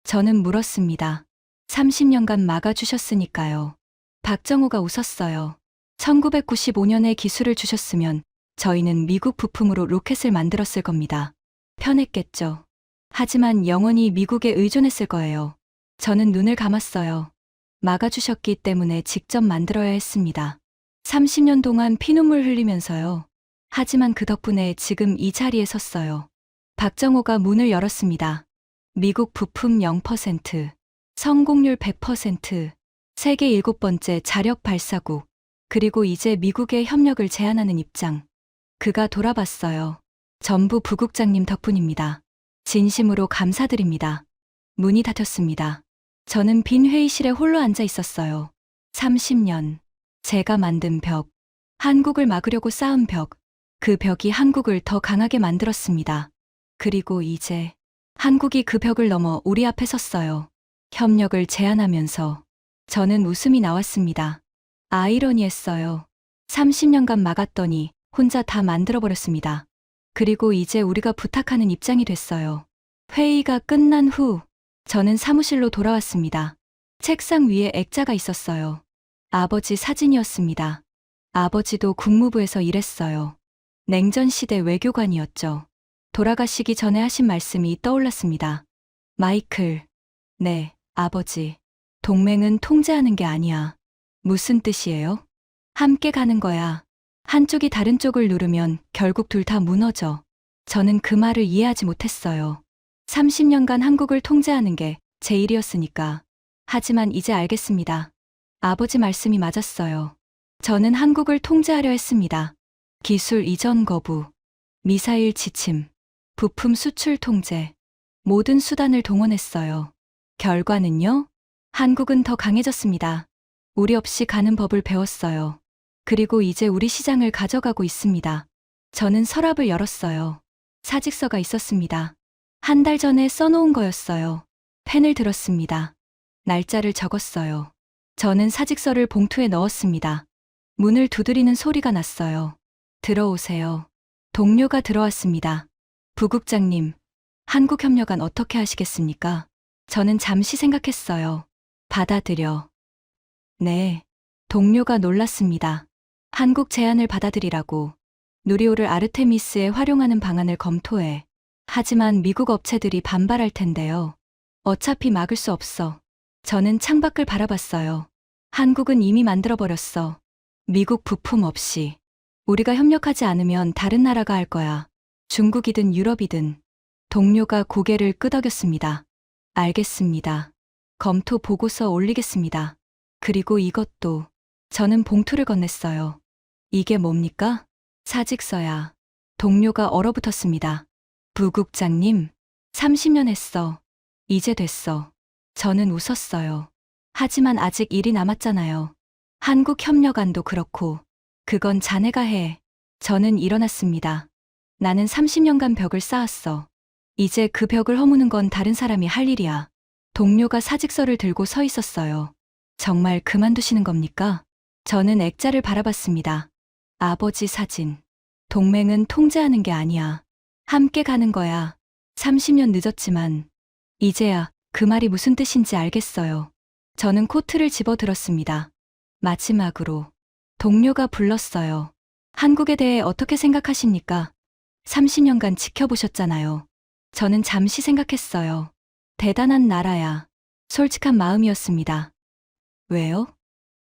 저는 물었습니다. 30년간 막아주셨으니까요. 박정호가 웃었어요. 1995년에 기술을 주셨으면 저희는 미국 부품으로 로켓을 만들었을 겁니다. 편했겠죠. 하지만 영원히 미국에 의존했을 거예요. 저는 눈을 감았어요. 막아주셨기 때문에 직접 만들어야 했습니다. 30년 동안 피눈물 흘리면서요. 하지만 그 덕분에 지금 이 자리에 섰어요. 박정호가 문을 열었습니다. 미국 부품 0%, 성공률 100%, 세계 7번째 자력 발사국, 그리고 이제 미국의 협력을 제안하는 입장. 그가 돌아봤어요. 전부 부국장님 덕분입니다. 진심으로 감사드립니다. 문이 닫혔습니다. 저는 빈 회의실에 홀로 앉아 있었어요. 30년. 제가 만든 벽. 한국을 막으려고 쌓은 벽. 그 벽이 한국을 더 강하게 만들었습니다. 그리고 이제 한국이 그 벽을 넘어 우리 앞에 섰어요. 협력을 제안하면서 저는 웃음이 나왔습니다. 아이러니했어요. 30년간 막았더니 혼자 다 만들어버렸습니다. 그리고 이제 우리가 부탁하는 입장이 됐어요. 회의가 끝난 후 저는 사무실로 돌아왔습니다. 책상 위에 액자가 있었어요. 아버지 사진이었습니다. 아버지도 국무부에서 일했어요. 냉전시대 외교관이었죠. 돌아가시기 전에 하신 말씀이 떠올랐습니다. 마이클, 네, 아버지. 동맹은 통제하는 게 아니야. 무슨 뜻이에요? 함께 가는 거야. 한쪽이 다른 쪽을 누르면 결국 둘 다 무너져. 저는 그 말을 이해하지 못했어요. 30년간 한국을 통제하는 게 제 일이었으니까. 하지만 이제 알겠습니다. 아버지 말씀이 맞았어요. 저는 한국을 통제하려 했습니다. 기술 이전 거부, 미사일 지침, 부품 수출 통제, 모든 수단을 동원했어요. 결과는요? 한국은 더 강해졌습니다. 우리 없이 가는 법을 배웠어요. 그리고 이제 우리 시장을 가져가고 있습니다. 저는 서랍을 열었어요. 사직서가 있었습니다. 한 달 전에 써놓은 거였어요. 펜을 들었습니다. 날짜를 적었어요. 저는 사직서를 봉투에 넣었습니다. 문을 두드리는 소리가 났어요. 들어오세요. 동료가 들어왔습니다. 부국장님, 한국협력안 어떻게 하시겠습니까? 저는 잠시 생각했어요. 받아들여. 네. 동료가 놀랐습니다. 한국 제안을 받아들이라고. 누리호를 아르테미스에 활용하는 방안을 검토해. 하지만 미국 업체들이 반발할 텐데요. 어차피 막을 수 없어. 저는 창밖을 바라봤어요. 한국은 이미 만들어버렸어. 미국 부품 없이. 우리가 협력하지 않으면 다른 나라가 할 거야. 중국이든 유럽이든. 동료가 고개를 끄덕였습니다. 알겠습니다. 검토 보고서 올리겠습니다. 그리고 이것도. 저는 봉투를 건넸어요. 이게 뭡니까? 사직서야. 동료가 얼어붙었습니다. 부국장님, 30년 했어. 이제 됐어. 저는 웃었어요. 하지만 아직 일이 남았잖아요. 한국협력안도 그렇고. 그건 자네가 해. 저는 일어났습니다. 나는 30년간 벽을 쌓았어. 이제 그 벽을 허무는 건 다른 사람이 할 일이야. 동료가 사직서를 들고 서 있었어요. 정말 그만두시는 겁니까? 저는 액자를 바라봤습니다. 아버지 사진. 동맹은 통제하는 게 아니야. 함께 가는 거야. 30년 늦었지만 이제야 그 말이 무슨 뜻인지 알겠어요. 저는 코트를 집어들었습니다. 마지막으로 동료가 불렀어요. 한국에 대해 어떻게 생각하십니까? 30년간 지켜보셨잖아요. 저는 잠시 생각했어요. 대단한 나라야. 솔직한 마음이었습니다. 왜요?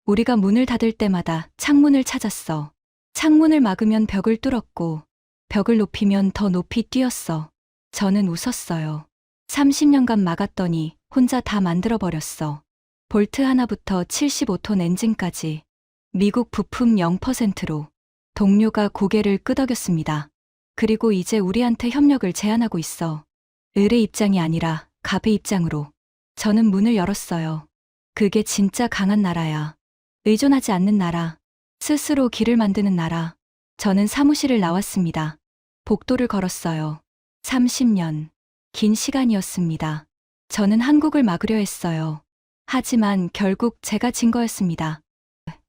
우리가 문을 닫을 때마다 창문을 찾았어. 창문을 막으면 벽을 뚫었고, 벽을 높이면 더 높이 뛰었어. 저는 웃었어요. 30년간 막았더니 혼자 다 만들어버렸어. 볼트 하나부터 75톤 엔진까지. 미국 부품 0%로. 동료가 고개를 끄덕였습니다. 그리고 이제 우리한테 협력을 제안하고 있어. 을의 입장이 아니라 갑의 입장으로. 저는 문을 열었어요. 그게 진짜 강한 나라야. 의존하지 않는 나라. 스스로 길을 만드는 나라. 저는 사무실을 나왔습니다. 복도를 걸었어요. 30년. 긴 시간이었습니다. 저는 한국을 막으려 했어요. 하지만 결국 제가 진 거였습니다.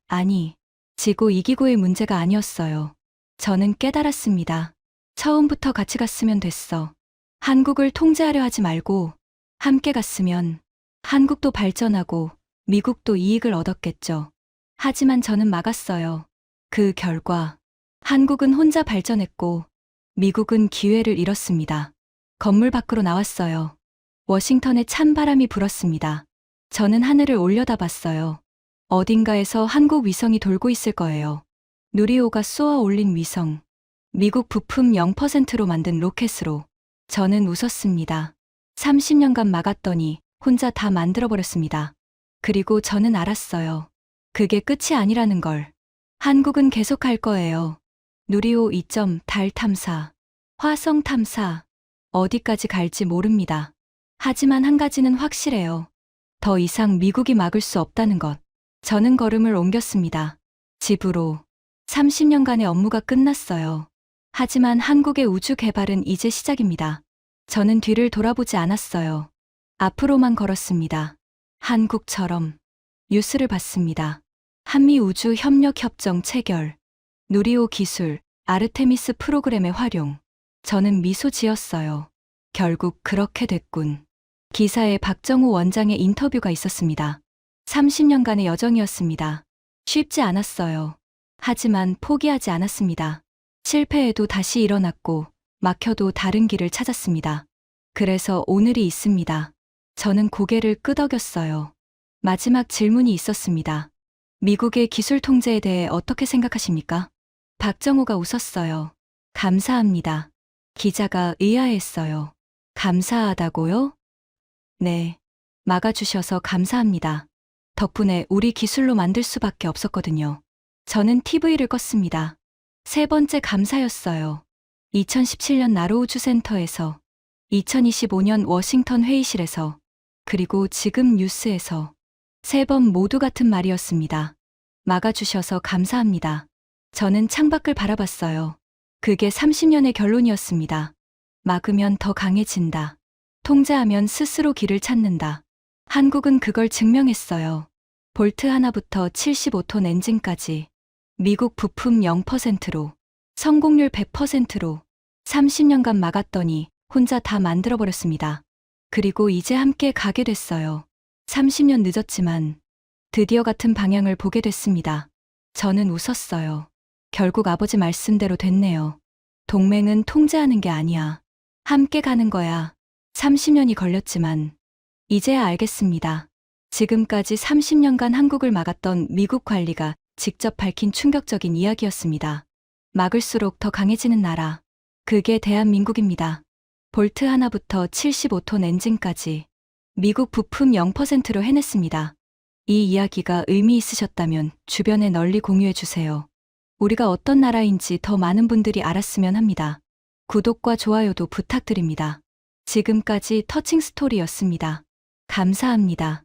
아니, 지고 이기고의 문제가 아니었어요. 저는 깨달았습니다. 처음부터 같이 갔으면 됐어. 한국을 통제하려 하지 말고 함께 갔으면 한국도 발전하고 미국도 이익을 얻었겠죠. 하지만 저는 막았어요. 그 결과 한국은 혼자 발전했고 미국은 기회를 잃었습니다. 건물 밖으로 나왔어요. 워싱턴에 찬 바람이 불었습니다. 저는 하늘을 올려다봤어요. 어딘가에서 한국 위성이 돌고 있을 거예요. 누리호가 쏘아 올린 위성. 미국 부품 0%로 만든 로켓으로. 저는 웃었습니다. 30년간 막았더니 혼자 다 만들어버렸습니다. 그리고 저는 알았어요. 그게 끝이 아니라는 걸. 한국은 계속할 거예요. 누리호 2점 달 탐사, 화성 탐사, 어디까지 갈지 모릅니다. 하지만 한 가지는 확실해요. 더 이상 미국이 막을 수 없다는 것. 저는 걸음을 옮겼습니다. 집으로. 30년간의 업무가 끝났어요. 하지만 한국의 우주 개발은 이제 시작입니다. 저는 뒤를 돌아보지 않았어요. 앞으로만 걸었습니다. 한국처럼. 뉴스를 봤습니다. 한미우주협력협정 체결, 누리호 기술, 아르테미스 프로그램의 활용. 저는 미소 지었어요. 결국 그렇게 됐군. 기사에 박정우 원장의 인터뷰가 있었습니다. 30년간의 여정이었습니다. 쉽지 않았어요. 하지만 포기하지 않았습니다. 실패해도 다시 일어났고, 막혀도 다른 길을 찾았습니다. 그래서 오늘이 있습니다. 저는 고개를 끄덕였어요. 마지막 질문이 있었습니다. 미국의 기술 통제에 대해 어떻게 생각하십니까? 박정호가 웃었어요. 감사합니다. 기자가 의아했어요. 감사하다고요? 네. 막아주셔서 감사합니다. 덕분에 우리 기술로 만들 수밖에 없었거든요. 저는 TV를 껐습니다. 세 번째 감사였어요. 2017년 나로우주센터에서, 2025년 워싱턴 회의실에서, 그리고 지금 뉴스에서 세 번 모두 같은 말이었습니다. 막아주셔서 감사합니다. 저는 창밖을 바라봤어요. 그게 30년의 결론이었습니다. 막으면 더 강해진다. 통제하면 스스로 길을 찾는다. 한국은 그걸 증명했어요. 볼트 하나부터 75톤 엔진까지. 미국 부품 0%로. 성공률 100%로. 30년간 막았더니 혼자 다 만들어버렸습니다. 그리고 이제 함께 가게 됐어요. 30년 늦었지만 드디어 같은 방향을 보게 됐습니다. 저는 웃었어요. 결국 아버지 말씀대로 됐네요. 동맹은 통제하는 게 아니야. 함께 가는 거야. 30년이 걸렸지만 이제야 알겠습니다. 지금까지 30년간 한국을 막았던 미국 관리가 직접 밝힌 충격적인 이야기였습니다. 막을수록 더 강해지는 나라. 그게 대한민국입니다. 볼트 하나부터 75톤 엔진까지. 미국 부품 0%로 해냈습니다. 이 이야기가 의미 있으셨다면 주변에 널리 공유해 주세요. 우리가 어떤 나라인지 더 많은 분들이 알았으면 합니다. 구독과 좋아요도 부탁드립니다. 지금까지 터칭 스토리였습니다. 감사합니다.